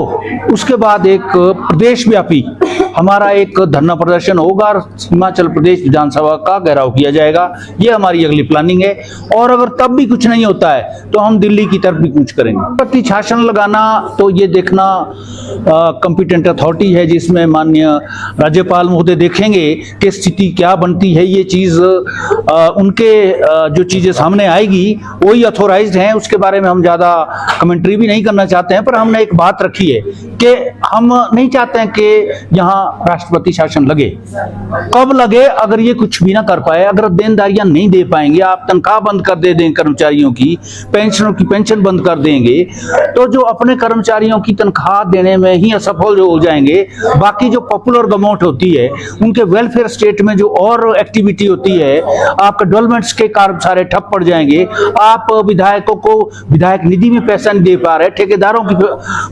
Speaker 5: उसके बाद एक प्रदेश व्यापी हमारा एक धरना प्रदर्शन होगा और हिमाचल प्रदेश विधानसभा का घेराव किया जाएगा। ये हमारी अगली प्लानिंग है और अगर तब भी कुछ नहीं होता है तो हम दिल्ली की तरफ भी कूच करेंगे। प्रति शासन लगाना तो ये देखना कॉम्पिटेंट अथॉरिटी है, जिसमें माननीय राज्यपाल महोदय देखेंगे कि स्थिति क्या बनती है। ये चीज उनके जो चीजें सामने आएगी वही अथोराइज्ड हैं, उसके बारे में हम ज्यादा कमेंट्री भी नहीं करना चाहते हैं। पर हमने एक बात रखी है कि हम नहीं चाहते हैं कि यहाँ राष्ट्रपति शासन लगे। कब लगे? अगर ये कुछ भी ना कर पाए, अगर देनदारियां नहीं दे पाएंगे, आप तनख्वाह बंद कर दें कर्मचारियों की, पेंशनों की पेंशन बंद कर देंगे, तो जो अपने कर्मचारियों की तनख्वाह देने में ही असफल हो जाएंगे, बाकी जो पॉपुलर गवर्नमेंट होती है उनके वेलफेयर स्टेट में जो और एक्टिविटी होती है, आपके डेवलपमेंट्स के कार्य सारे ठप पड़ जाएंगे। आप विधायकों को विधायक निधि में पैसा नहीं दे पा रहे, ठेकेदारों की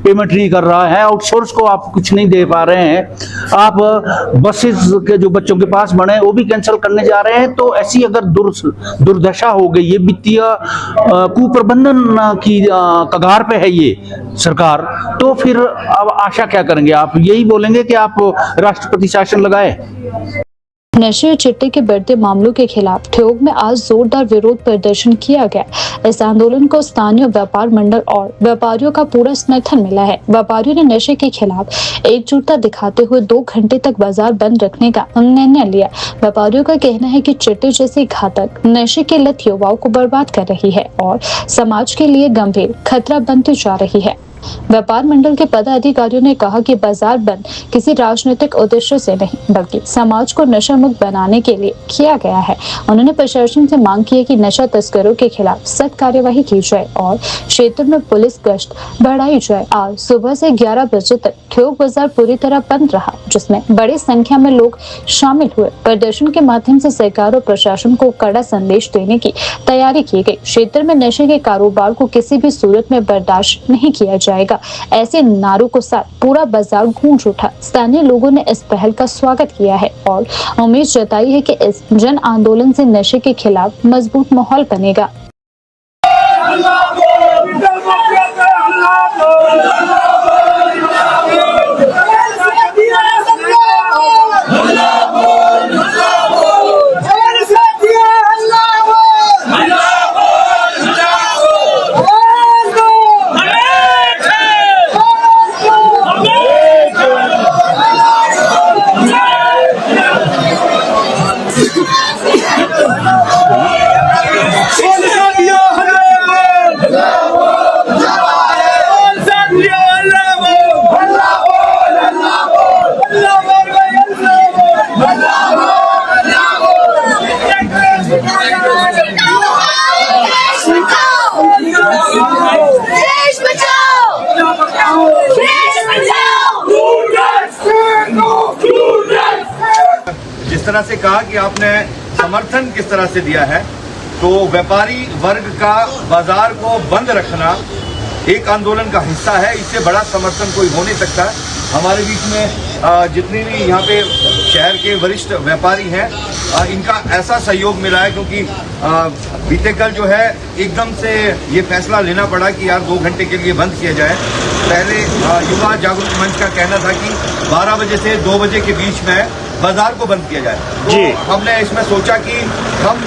Speaker 5: पेमेंट नहीं कर रहा है, आउटसोर्स को आप कुछ नहीं दे पा रहे हैं, आप बसेस के जो बच्चों के पास बने वो भी कैंसिल करने जा रहे हैं। तो ऐसी अगर दुर्दशा हो गई, ये वित्तीय कुप्रबंधन की कगार पे है ये सरकार, तो फिर अब आशा क्या करेंगे? आप यही बोलेंगे कि आप राष्ट्रपति शासन लगाए।
Speaker 1: नशे और चिट्टे के बढ़ते मामलों के खिलाफ ठियोग में आज जोरदार विरोध प्रदर्शन किया गया। इस आंदोलन को स्थानीय व्यापार मंडल और व्यापारियों का पूरा समर्थन मिला है। व्यापारियों ने नशे के खिलाफ एकजुटता दिखाते हुए 2 घंटे तक बाजार बंद रखने का निर्णय लिया। व्यापारियों का कहना है कि चिट्टे जैसी घातक नशे की लत युवाओं को बर्बाद कर रही है और समाज के लिए गंभीर खतरा बनती जा रही है। व्यापार मंडल के पदाधिकारियों ने कहा कि बाजार बंद किसी राजनीतिक उद्देश्य से नहीं बल्कि समाज को नशा मुक्त बनाने के लिए किया गया है। उन्होंने प्रशासन से मांग की है कि नशा तस्करों के खिलाफ सख्त कार्यवाही की जाए और क्षेत्र में पुलिस गश्त बढ़ाई जाए। आज सुबह से 11 बजे तक ठियोग बाजार पूरी तरह बंद रहा, जिसमें बड़ी संख्या में लोग शामिल हुए। प्रदर्शन के माध्यम से सरकार और प्रशासन को कड़ा संदेश देने की तैयारी की गई। क्षेत्र में नशे के कारोबार को किसी भी सूरत में बर्दाश्त नहीं किया जाएगा, ऐसे नारों के साथ पूरा बाजार गूंज उठा। स्थानीय लोगों ने इस पहल का स्वागत किया है और उम्मीद जताई है कि इस जन आंदोलन से नशे के खिलाफ मजबूत माहौल बनेगा।
Speaker 6: जिस तरह से कहा कि आपने समर्थन किस तरह से दिया है, तो व्यापारी वर्ग का बाजार को बंद रखना एक आंदोलन का हिस्सा है। इससे बड़ा समर्थन कोई हो नहीं सकता। हमारे बीच में जितने भी यहाँ पे शहर के वरिष्ठ व्यापारी हैं, इनका ऐसा सहयोग मिला है, क्योंकि बीते कल जो है एकदम से ये फैसला लेना पड़ा कि यार 2 घंटे के लिए बंद किया जाए। पहले युवा जागरूक मंच का कहना था कि 12 बजे से 2 बजे के बीच में बाजार को बंद किया जाए। तो हमने इसमें सोचा कि हम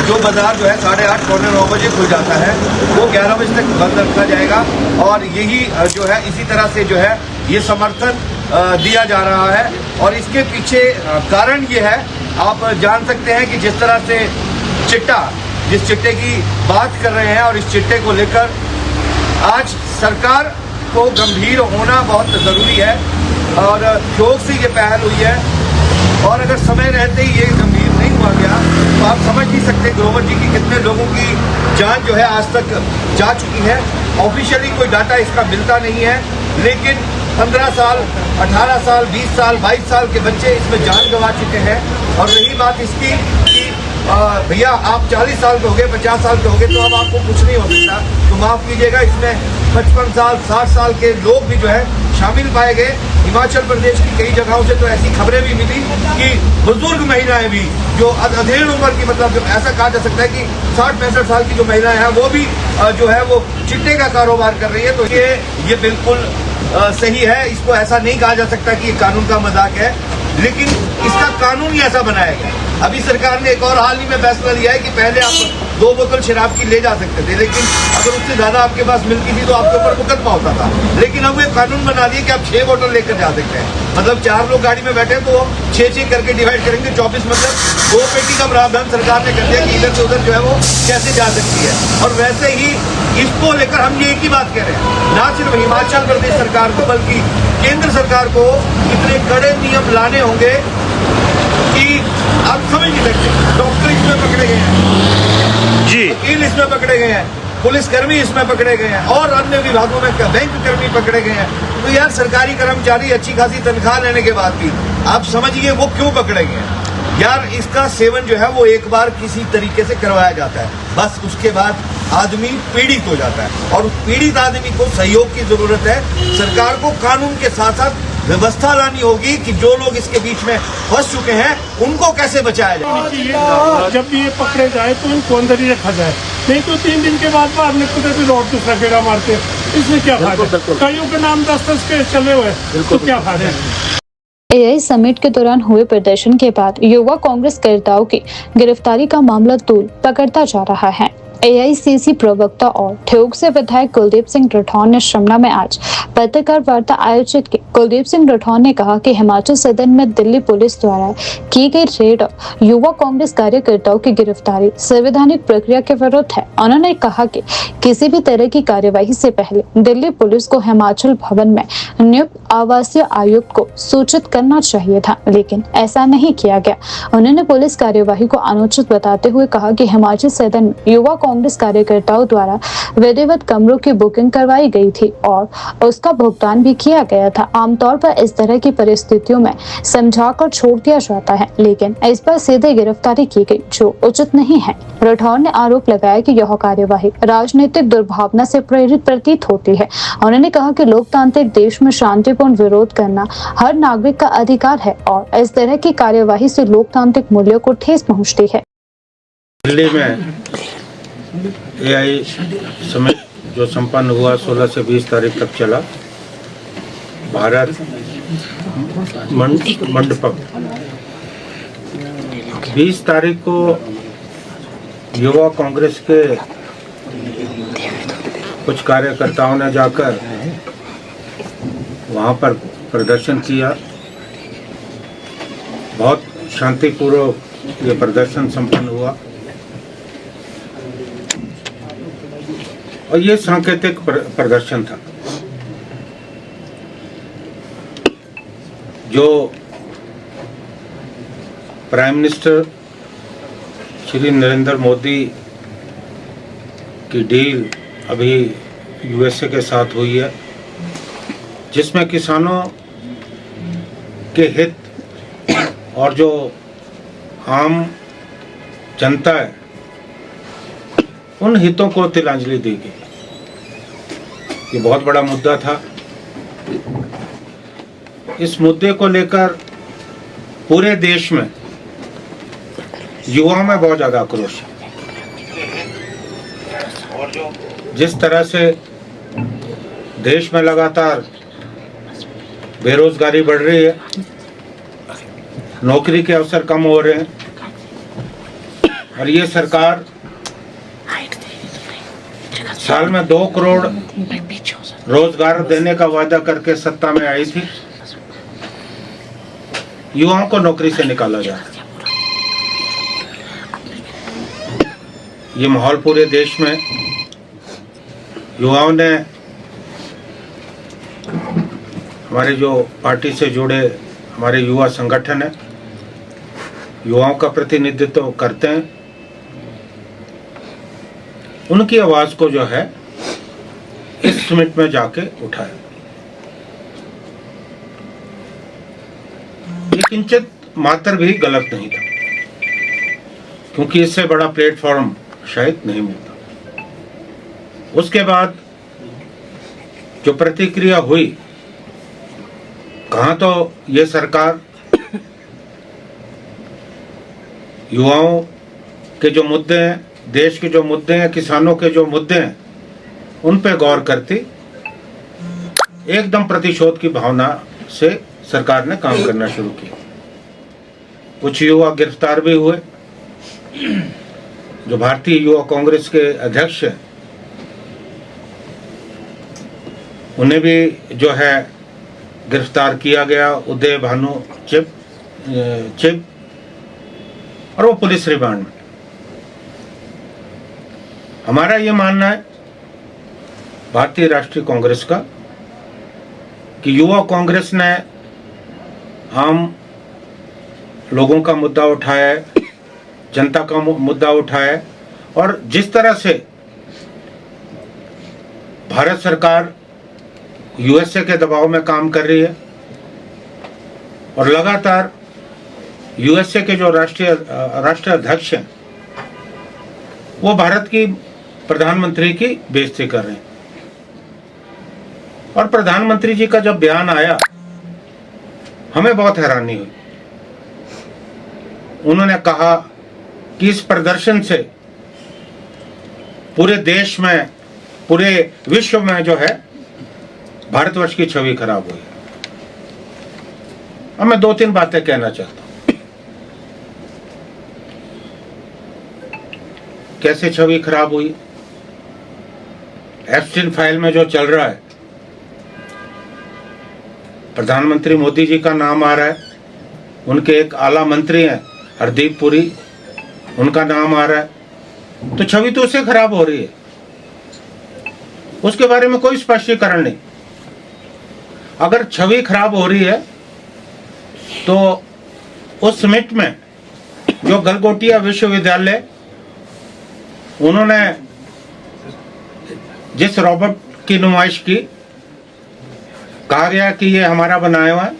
Speaker 6: जो बाजार जो है 8:30 पौने 9 बजे खुल जाता है वो 11 बजे तक बंद रखा जाएगा। और यही जो है इसी तरह से जो है ये समर्थन दिया जा रहा है। और इसके पीछे कारण ये है, आप जान सकते हैं कि जिस तरह से जिस चिट्टे की बात कर रहे हैं और इस चिट्टे को लेकर आज सरकार को गंभीर होना बहुत ज़रूरी है। और ठियोग से ये पहल हुई है, और अगर समय रहते ही ये गंभीर नहीं हुआ गया तो आप समझ नहीं सकते ग्रोवर जी की कितने लोगों की जान जो है आज तक जा चुकी है। ऑफिशियली कोई डाटा इसका मिलता नहीं है, लेकिन 15 साल, 18 साल, 20 साल, 22 साल के बच्चे इसमें जान गंवा चुके हैं। और रही बात इसकी कि भैया आप 40 साल के हो गए, 50 साल के हो गए, तो अब आपको कुछ नहीं हो सकता, तो माफ़ कीजिएगा, इसमें 55 साल, 60 साल के लोग भी जो है शामिल पाए गए। हिमाचल प्रदेश की कई जगहों से तो ऐसी खबरें भी मिली कि बुजुर्ग महिलाएं भी जो अधेड़ उम्र की, मतलब जो ऐसा कहा जा सकता है कि 60-65 साल की जो महिलाएं हैं वो भी जो है वो चिट्टे का कारोबार कर रही है। तो ये बिल्कुल सही है, इसको ऐसा नहीं कहा जा सकता कि ये कानून का मजाक है, लेकिन इसका कानून ही ऐसा बनाया गया। अभी सरकार ने एक और हाल ही में फैसला लिया है कि पहले आप 2 बोतल शराब की ले जा सकते थे, लेकिन अगर उससे ज्यादा आपके पास मिलती थी तो आपके ऊपर मुकदमा होता था। लेकिन अब वो कानून बना दिए कि आप 6 बोतल लेकर जा सकते हैं, मतलब 4 लोग गाड़ी में बैठे हैं तो वो 6-6 करके डिवाइड करेंगे, 24, मतलब 2 पेटी का प्रावधान सरकार ने कर दिया कि इधर से उधर जो है वो कैसे जा सकती है। और वैसे ही इसको लेकर हम ये एक ही बात कह रहे हैं, ना सिर्फ हिमाचल प्रदेश सरकार को बल्कि केंद्र सरकार को इतने कड़े नियम लाने होंगे कि आप समझ नहीं सकते। डॉक्टर इसमें पकड़े गए हैं जी, वकील इसमें पकड़े गए हैं, पुलिसकर्मी इसमें पकड़े गए हैं, और अन्य विभागों में बैंक कर्मी पकड़े गए हैं। तो यार सरकारी कर्मचारी अच्छी खासी तनख्वाह लेने के बाद भी आप समझिए वो क्यों पकड़े गए हैं। यार इसका सेवन जो है वो एक बार किसी तरीके से करवाया जाता है, बस उसके बाद आदमी पीड़ित हो जाता है, और उस पीड़ित आदमी को सहयोग की जरूरत है। सरकार को कानून के साथ साथ व्यवस्था लानी होगी कि जो लोग इसके बीच में फंस चुके हैं उनको कैसे बचाया जाए।
Speaker 2: जब भी ये पकड़े जाए तो इनको अंदर ही रखा जाए, नहीं तो 3 दिन के बाद बाहर निकलते भी रोड दूसरा गेड़ा मारते हैं, इसमें क्या फायदा। कईयों के नाम 10-10 के चले हुए, तो क्या फायदा है।
Speaker 1: एआई समिट के दौरान हुए प्रदर्शन के बाद युवा कांग्रेस कार्यकर्ताओं की गिरफ्तारी का मामला तूल पकड़ता जा रहा है। एआईसीसी प्रवक्ता और ठियोग से विधायक कुलदीप सिंह राठौर ने शिमला में आज पत्रकार वार्ता आयोजित की। कुलदीप सिंह राठौर ने कहा कि हिमाचल सदन में दिल्ली पुलिस द्वारा की गई रेड और युवा कांग्रेस कार्यकर्ताओं की गिरफ्तारी संवैधानिक प्रक्रिया के विरुद्ध है। उन्होंने कहा कि किसी भी तरह की कार्यवाही से पहले दिल्ली पुलिस को हिमाचल भवन में नियुक्त आवासीय आयुक्त को सूचित करना चाहिए था, लेकिन ऐसा नहीं किया गया। उन्होंने पुलिस कार्यवाही को अनुचित बताते हुए कहा कि हिमाचल सदन में युवा कांग्रेस कार्यकर्ताओं द्वारा विधिवत कमरों की बुकिंग करवाई गई थी और उसका भुगतान भी किया गया था। आमतौर पर इस तरह की परिस्थितियों में समझाकर छोड़ दिया जाता है, लेकिन इस पर सीधे गिरफ्तारी की गई, जो उचित नहीं है। राठौर ने आरोप लगाया कि यह कार्यवाही राजनीतिक दुर्भावना से प्रेरित प्रतीत होती है। उन्होंने कहा कि लोकतांत्रिक देश में शांतिपूर्ण विरोध करना हर नागरिक का अधिकार है और इस तरह की कार्यवाही से लोकतांत्रिक मूल्यों को ठेस पहुंचती है।
Speaker 7: दिल्ली में एआई समिट जो संपन्न हुआ 16 से 20 तारीख तक चला, भारत मंडपम 20 तारीख को युवा कांग्रेस के कुछ कार्यकर्ताओं ने जाकर वहां पर प्रदर्शन किया। बहुत शांतिपूर्वक ये प्रदर्शन संपन्न हुआ और ये सांकेतिक प्रदर्शन था। जो प्राइम मिनिस्टर श्री नरेंद्र मोदी की डील अभी यूएसए के साथ हुई है, जिसमें किसानों के हित और जो आम जनता है उन हितों को तिलांजलि दी गई। ये बहुत बड़ा मुद्दा था। इस मुद्दे को लेकर पूरे देश में युवाओं में बहुत ज़्यादा आक्रोश है। जिस तरह से देश में लगातार बेरोजगारी बढ़ रही है, नौकरी के अवसर कम हो रहे हैं, और ये सरकार साल में 2 करोड़ रोजगार देने का वादा करके सत्ता में आई थी, युवाओं को नौकरी से निकाला जा रहा है। ये माहौल पूरे देश में युवाओं ने, हमारे जो पार्टी से जुड़े हमारे युवा संगठन है, युवाओं का प्रतिनिधित्व करते हैं, उनकी आवाज़ को जो है मिनट में जाके उठाया। ये किंचित मात्र भी गलत नहीं था, क्योंकि इससे बड़ा प्लेटफॉर्म शायद नहीं मिलता। उसके बाद जो प्रतिक्रिया हुई, कहाँ तो ये सरकार युवाओं के जो मुद्दे हैं, देश के जो मुद्दे हैं, किसानों के जो मुद्दे हैं, उन पे गौर करती एकदम प्रतिशोध की भावना से सरकार ने काम करना शुरू किया। कुछ युवा गिरफ्तार भी हुए। जो भारतीय युवा कांग्रेस के अध्यक्ष हैं, उन्हें भी जो है गिरफ्तार किया गया। उदय भानु चिब और वो पुलिस रिमांड में। हमारा ये मानना है भारतीय राष्ट्रीय कांग्रेस का कि युवा कांग्रेस ने आम लोगों का मुद्दा उठाया है, जनता का मुद्दा उठाया है, और जिस तरह से भारत सरकार यूएसए के दबाव में काम कर रही है और लगातार यूएसए के जो राष्ट्रीय अध्यक्ष हैं वो भारत की प्रधानमंत्री की बेइज्जती कर रहे हैं। और प्रधानमंत्री जी का जब बयान आया, हमें बहुत हैरानी हुई। उन्होंने कहा कि इस प्रदर्शन से पूरे देश में, पूरे विश्व में जो है भारतवर्ष की छवि खराब हुई। अब मैं 2-3 बातें कहना चाहता हूं। कैसे छवि खराब हुई? एप्स्टीन फाइल में जो चल रहा है, प्रधानमंत्री मोदी जी का नाम आ रहा है, उनके एक आला मंत्री हैं हरदीप पुरी, उनका नाम आ रहा है, तो छवि तो उससे खराब हो रही है। उसके बारे में कोई स्पष्टीकरण नहीं। अगर छवि खराब हो रही है तो उस समिट में जो गलगोटिया विश्वविद्यालय, उन्होंने जिस रोबोट की नुमाइश की, कहा गया कि ये हमारा बनाया हुआ है,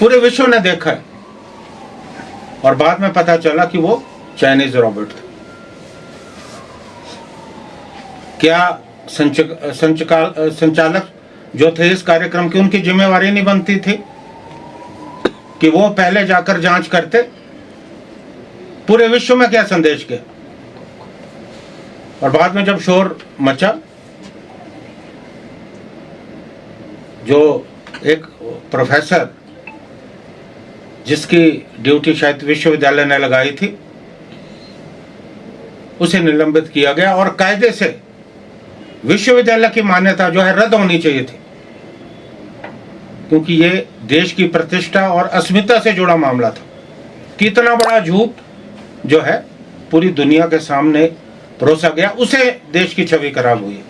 Speaker 7: पूरे विश्व ने देखा है और बाद में पता चला कि वो चाइनीज रोबोट था। क्या संचालक जो थे इस कार्यक्रम की, उनकी जिम्मेवारी नहीं बनती थी कि वो पहले जाकर जांच करते? पूरे विश्व में क्या संदेश गया? और बाद में जब शोर मचा, जो एक प्रोफेसर जिसकी ड्यूटी शायद विश्वविद्यालय ने लगाई थी, उसे निलंबित किया गया और कायदे से विश्वविद्यालय की मान्यता जो है रद्द होनी चाहिए थी, क्योंकि ये देश की प्रतिष्ठा और अस्मिता से जुड़ा मामला था। कितना बड़ा झूठ जो है पूरी दुनिया के सामने परोसा गया, उसे देश की छवि खराब हुई।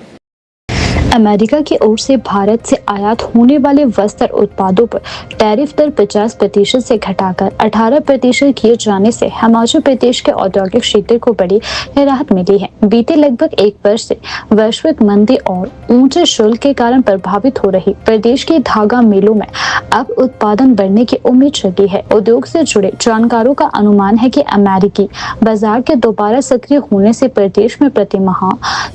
Speaker 1: अमेरिका की ओर से भारत से आयात होने वाले वस्त्र उत्पादों पर टैरिफ दर 50% से घटाकर 18% किए जाने से हिमाचल प्रदेश के औद्योगिक क्षेत्र को बड़ी राहत मिली है। बीते लगभग 1 वर्ष से वैश्विक मंदी और ऊंचे शुल्क के कारण प्रभावित हो रही प्रदेश की धागा मिलों में अब उत्पादन बढ़ने की उम्मीद जगी है। उद्योग से जुड़े जानकारों का अनुमान है कि अमेरिकी बाजार के दोबारा सक्रिय होने से प्रदेश में प्रति माह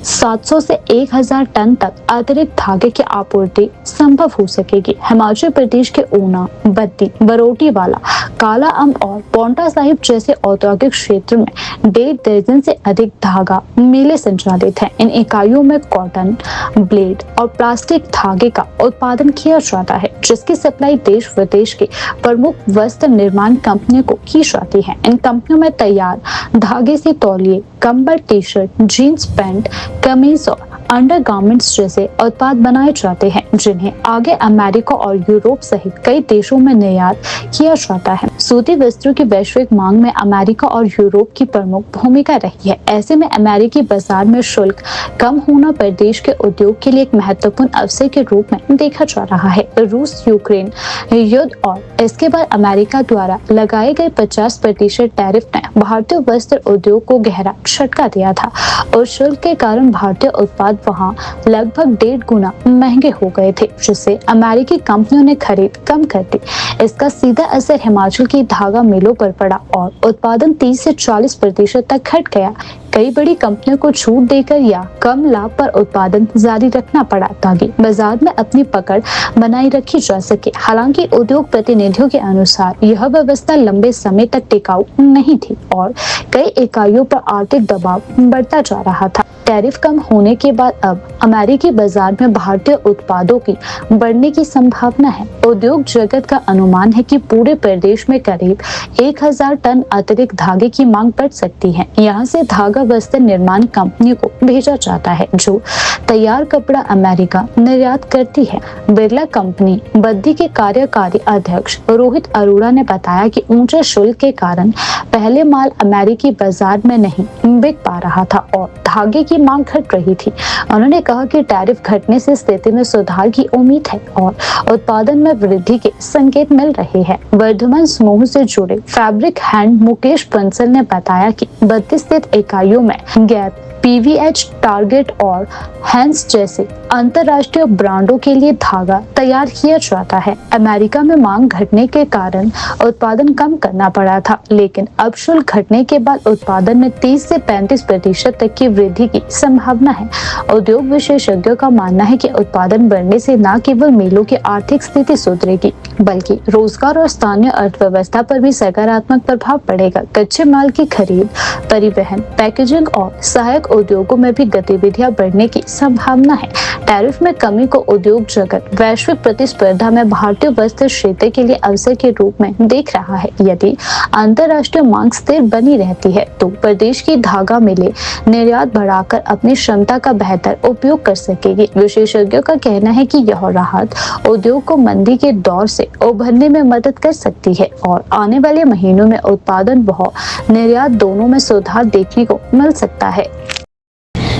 Speaker 1: 700 से 1000 टन तक अतिरिक्त धागे की आपूर्ति संभव हो सकेगी। हिमाचल प्रदेश के ऊना, बद्दी, बरोटीवाला, काला अम्ब और पोंटा साहिब जैसे औद्योगिक क्षेत्र में 1.5 दर्जन से अधिक धागा मिलें संचालित हैं। इन इकाइयों में कॉटन, ब्लेड और प्लास्टिक धागे का उत्पादन किया जाता है, जिसकी सप्लाई देश विदेश की प्रमुख वस्त्र निर्माण कंपनियों को की जाती है। इन कंपनियों में तैयार धागे से तौलिए, कंबल, टी शर्ट, जीन्स पैंट, कमीज और अंडरगारमेंट्स जैसे ऐसे उत्पाद बनाए जाते हैं जिन्हें आगे अमेरिका और यूरोप सहित कई देशों में निर्यात किया जाता है। सूती वस्त्रों की वैश्विक मांग में अमेरिका और यूरोप की प्रमुख भूमिका रही है। ऐसे में अमेरिकी बाजार में शुल्क कम होना प्रदेश के उद्योग के लिए एक महत्वपूर्ण अवसर के रूप में देखा जा रहा है। रूस यूक्रेन युद्ध और इसके बाद अमेरिका द्वारा लगाए गए 50% टैरिफ ने भारतीय वस्त्र उद्योग को गहरा झटका दिया था और शुल्क के कारण भारतीय उत्पाद वहां लगभग 1.5 गुना महंगे हो गए थे, जिससे अमेरिकी कंपनियों ने खरीद कम कर दी। इसका सीधा असर हिमाचल की धागा मिलों पर पड़ा और उत्पादन 30 से 40% तक घट गया। कई बड़ी कंपनियों को छूट देकर या कम लाभ पर उत्पादन जारी रखना पड़ा ताकि बाजार में अपनी पकड़ बनाए रखी जा सके। हालांकि उद्योग प्रतिनिधियों के अनुसार यह व्यवस्था लंबे समय तक टिकाऊ नहीं थी और कई इकाइयों पर आर्थिक दबाव बढ़ता जा रहा था। टैरिफ कम होने के बाद अब अमेरिकी बाजार में भारतीय उत्पादों की बढ़ने की संभावना है। उद्योग जगत का अनुमान है कि पूरे प्रदेश में करीब 1000 टन अतिरिक्त धागे की मांग बढ़ सकती है। यहाँ से धागा वस्त्र निर्माण कंपनियों को भेजा जाता है जो तैयार कपड़ा अमेरिका निर्यात करती है। बिरला कंपनी बद्दी के कार्यकारी अध्यक्ष रोहित अरोड़ा ने बताया कि ऊंचे शुल्क के कारण पहले माल अमेरिकी बाजार में नहीं बिक पा रहा था और धागे की मांग घट रही थी। उन्होंने कहा कि टैरिफ घटने से स्थिति में सुधार की उम्मीद है और उत्पादन में वृद्धि के संकेत मिल रहे हैं। वर्धमान समूह से जुड़े फैब्रिक हैंड मुकेश बंसल ने बताया कि 32 स्थित इकाइयों में गैप, PVH, टारगेट और हैंस जैसे अंतरराष्ट्रीय ब्रांडों के लिए धागा तैयार किया जाता है। अमेरिका में मांग घटने के कारण उत्पादन कम करना पड़ा था, लेकिन अब शुल्क घटने के बाद उत्पादन में 30 से 35% तक की वृद्धि की संभावना है। उद्योग विशेषज्ञों का मानना है कि उत्पादन बढ़ने से न केवल मिलों की आर्थिक स्थिति सुधरेगी बल्कि रोजगार और स्थानीय अर्थव्यवस्था पर भी सकारात्मक प्रभाव पड़ेगा। कच्चे माल की खरीद, परिवहन, पैकेजिंग और सहायक उद्योगों में भी गतिविधियां बढ़ने की संभावना है। टैरिफ में कमी को उद्योग जगत वैश्विक प्रतिस्पर्धा में भारतीय वस्त्र क्षेत्र के लिए अवसर के रूप में देख रहा है। यदि अंतर्राष्ट्रीय मांग स्थिर बनी रहती है तो प्रदेश की धागा मिलें निर्यात बढ़ाकर अपनी क्षमता का बेहतर उपयोग कर सकेगी। विशेषज्ञों का कहना है कि यह राहत उद्योग को मंदी के दौर से उभरने में मदद कर सकती है और आने वाले महीनों में उत्पादन व निर्यात दोनों में सुधार देखने को मिल सकता है।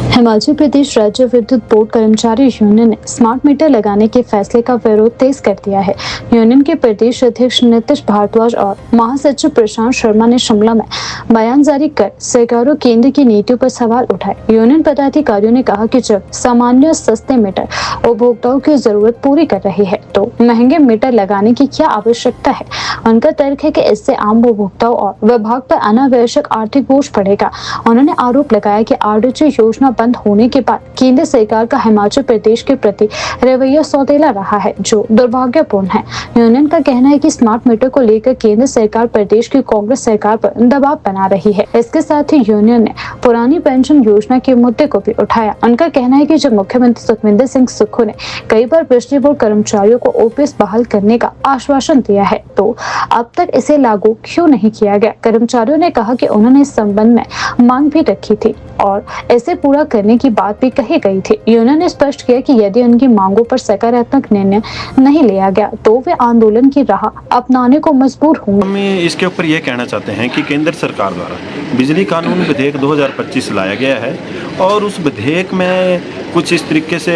Speaker 1: हिमाचल प्रदेश राज्य विद्युत बोर्ड कर्मचारी यूनियन ने स्मार्ट मीटर लगाने के फैसले का विरोध तेज कर दिया है। यूनियन के प्रदेश अध्यक्ष नीतीश भारद्वाज और महासचिव प्रशांत शर्मा ने शिमला में बयान जारी कर सरकारों केंद्र की नीतियों पर सवाल उठाए। यूनियन पदाधिकारियों ने कहा कि जब सामान्य सस्ते मीटर उपभोक्ताओं की जरूरत पूरी कर रहे हैं तो महंगे मीटर लगाने की क्या आवश्यकता है। उनका तर्क है कि इससे आम उपभोक्ताओं और विभाग पर अनावश्यक आर्थिक बोझ पड़ेगा। उन्होंने आरोप लगाया कि आरडीजी योजना बंद होने के बाद केंद्र सरकार का हिमाचल प्रदेश के प्रति रवैया सौतेला रहा है, जो दुर्भाग्यपूर्ण है। यूनियन का कहना है कि स्मार्ट मीटर को लेकर केंद्र सरकार प्रदेश की कांग्रेस सरकार पर दबाव बना रही है। इसके साथ ही यूनियन ने पुरानी पेंशन योजना के मुद्दे को भी उठाया। उनका कहना है कि जब मुख्यमंत्री सुखविंदर सिंह सुक्खू ने कई बार बिजली बोर्ड कर्मचारियों को ओपीएस बहाल करने का आश्वासन दिया है तो अब तक इसे लागू क्यों नहीं किया गया। कर्मचारियों ने कहा कि उन्होंने इस संबंध में मांग भी रखी थी और इसे पूरा करने की बात भी कही गई थी। यूनियन ने स्पष्ट किया कि यदि उनकी मांगों पर सकारात्मक निर्णय नहीं लिया गया तो वे आंदोलन की राह अपनाने को मजबूर होंगे।
Speaker 8: हम इसके ऊपर यह कहना चाहते हैं कि केंद्र सरकार द्वारा बिजली कानून विधेयक 2025 लाया गया है और उस विधेयक में कुछ इस तरीके से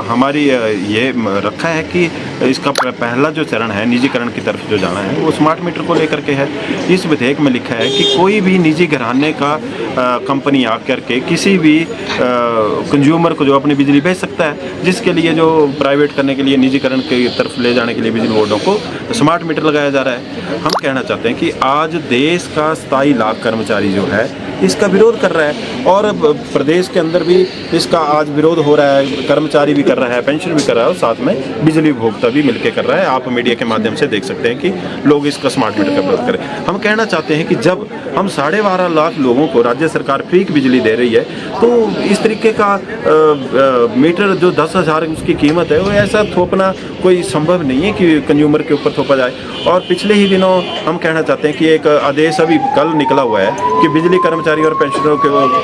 Speaker 8: हमारी ये रखा है कि इसका पहला जो चरण है निजीकरण की तरफ जो जाना है वो स्मार्ट मीटर को लेकर के है। इस विधेयक में लिखा है कि कोई भी निजी घराने का कंपनी आकर के किसी भी कंज्यूमर को जो अपनी बिजली भेज सकता है, जिसके लिए जो प्राइवेट करने के लिए निजीकरण की तरफ ले जाने के लिए बिजली बोर्डों को स्मार्ट मीटर लगाया जा रहा है। हम कहना चाहते हैं कि आज देश का 27 लाख कर्मचारी जो है इसका विरोध कर रहा है और प्रदेश के अंदर भी इसका आज विरोध हो रहा है। कर्मचारी भी कर रहा है, पेंशन भी कर रहा है और साथ में बिजली उपभोक्ता भी मिलकर कर रहा है। आप मीडिया के माध्यम से देख सकते हैं कि लोग इसका स्मार्ट मीटर का विरोध करें। हम कहना चाहते हैं कि जब हम 12.5 लाख लोगों को राज्य सरकार फ्री की बिजली दे रही है तो इस तरीके का मीटर जो 10,000 उसकी कीमत है, वो ऐसा थोपना कोई संभव नहीं है कि कंज्यूमर के ऊपर थोपा जाए। और पिछले ही दिनों हम कहना चाहते हैं कि एक आदेश अभी कल निकला हुआ है कि बिजली कर्मचारी और पेंशनरों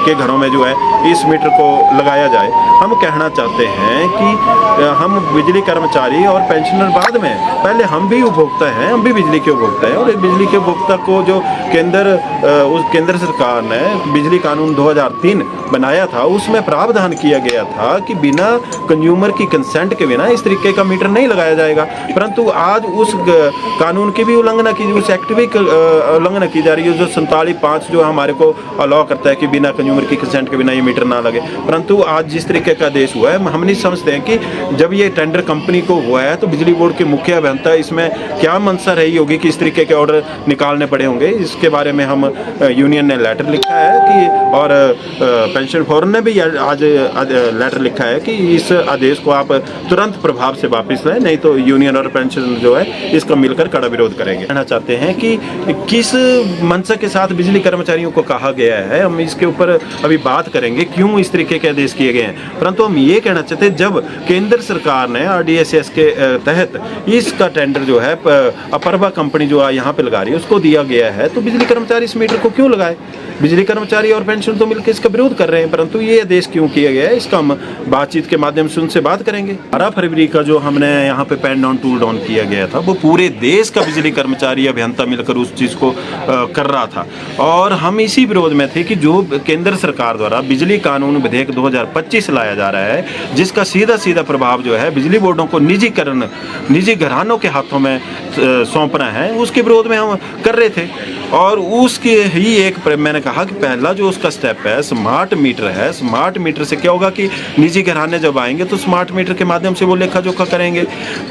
Speaker 8: के घरों में जो है इस मीटर को लगाया जाए। हम कहना चाहते हैं कि हम बिजली कर्मचारी और पेंशनर बाद में, पहले हम भी उपभोक्ता हैं, हम भी बिजली के उपभोक्ता हैं। और इस बिजली के उपभोक्ता को जो केंद्र सरकार ने बिजली कानून 2003 बनाया था, उसमें प्रावधान किया गया था कि बिना कंज्यूमर की कंसेंट के बिना इस तरीके का मीटर नहीं लगाया जाएगा। परंतु आज उस कानून की भी उल्लंघना की, उस एक्ट भी उल्लंघना की जा रही है, जो 47(5) जो हमारे को अलाउ करता है कि बिना कंज्यूमर की कंसेंट के बिना ये मीटर ना लगे। परंतु आज जिस तरीके का आदेश हुआ है, हम नहीं समझते हैं कि जब ये टेंडर कंपनी को हुआ है तो बिजली बोर्ड के मुख्य अभियंता इसमें क्या मंशा रही होगी कि इस तरीके के ऑर्डर निकालने पड़े होंगे। इसके बारे में हम यूनियन ने लेटर लिखा है कि, और पेंशन फोरम ने भी आज लेटर लिखा है कि इस आदेश को आप तुरंत प्रभाव से वापस लें, नहीं तो यूनियन और पेंशन जो है इसका मिलकर कड़ा विरोध करेंगे। कहना चाहते हैं कि किस मंशा के साथ बिजली कर्मचारियों को कहा गया है, हम इसके ऊपर अभी बात करेंगे क्यों इस तरीके के आदेश किए गए हैं। परंतु हम ये कहना चाहते हैं, जब केंद्र सरकार ने RDSS के तहत इसका टेंडर जो है अपर्वा कंपनी जो यहाँ पे लगा रही है उसको दिया गया है, तो बिजली कर्मचारी इस मीटर को क्यों लगाए? बिजली कर्मचारी और पेंशन तो मिलकर इसका विरोध कर रहे हैं, परंतु ये आदेश क्यों किया गया है इसका हम बातचीत के माध्यम से उनसे बात करेंगे। 12 फरवरी का जो हमने यहाँ पे पेन डाउन टूल डाउन किया गया था, वो पूरे देश का बिजली कर्मचारी अभियंता मिलकर उस चीज़ को कर रहा था। और हम इसी विरोध में थे कि जो केंद्र सरकार द्वारा बिजली कानून विधेयक 2025 लाया जा रहा है, जिसका सीधा सीधा प्रभाव जो है बिजली बोर्डों को निजी घरानों के हाथों में सौंपना है, उसके विरोध में हम कर रहे थे। और उसके ही एक मैंने कहा कि पहला जो उसका स्टेप है स्मार्ट मीटर है। स्मार्ट मीटर से क्या होगा कि निजी घराने जब आएंगे तो स्मार्ट मीटर के माध्यम से वो लेखा जोखा करेंगे।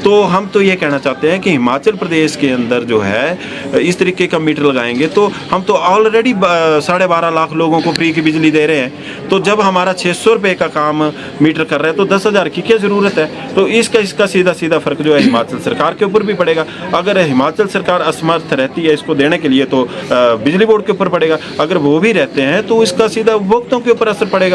Speaker 8: तो हम तो ये कहना चाहते हैं कि हिमाचल प्रदेश के अंदर जो है इस तरीके का मीटर लगाएंगे तो हम तो ऑलरेडी 12.5 लाख लोगों को फ्री की बिजली दे रहे हैं। तो जब हमारा 600 रुपये का काम मीटर कर रहे हैं तो 10,000 की क्या ज़रूरत है? तो इसका सीधा फर्क जो है हिमाचल सरकार के ऊपर भी पड़ेगा। अगर हिमाचल सरकार असमर्थ रहती है इसको देने के लिए तो बिजली बोर्ड के ऊपर पड़ेगा। अगर वो भी रहते हैं तो इसका सीधा उपभोक्ताओं के ऊपर असर पड़ेगा।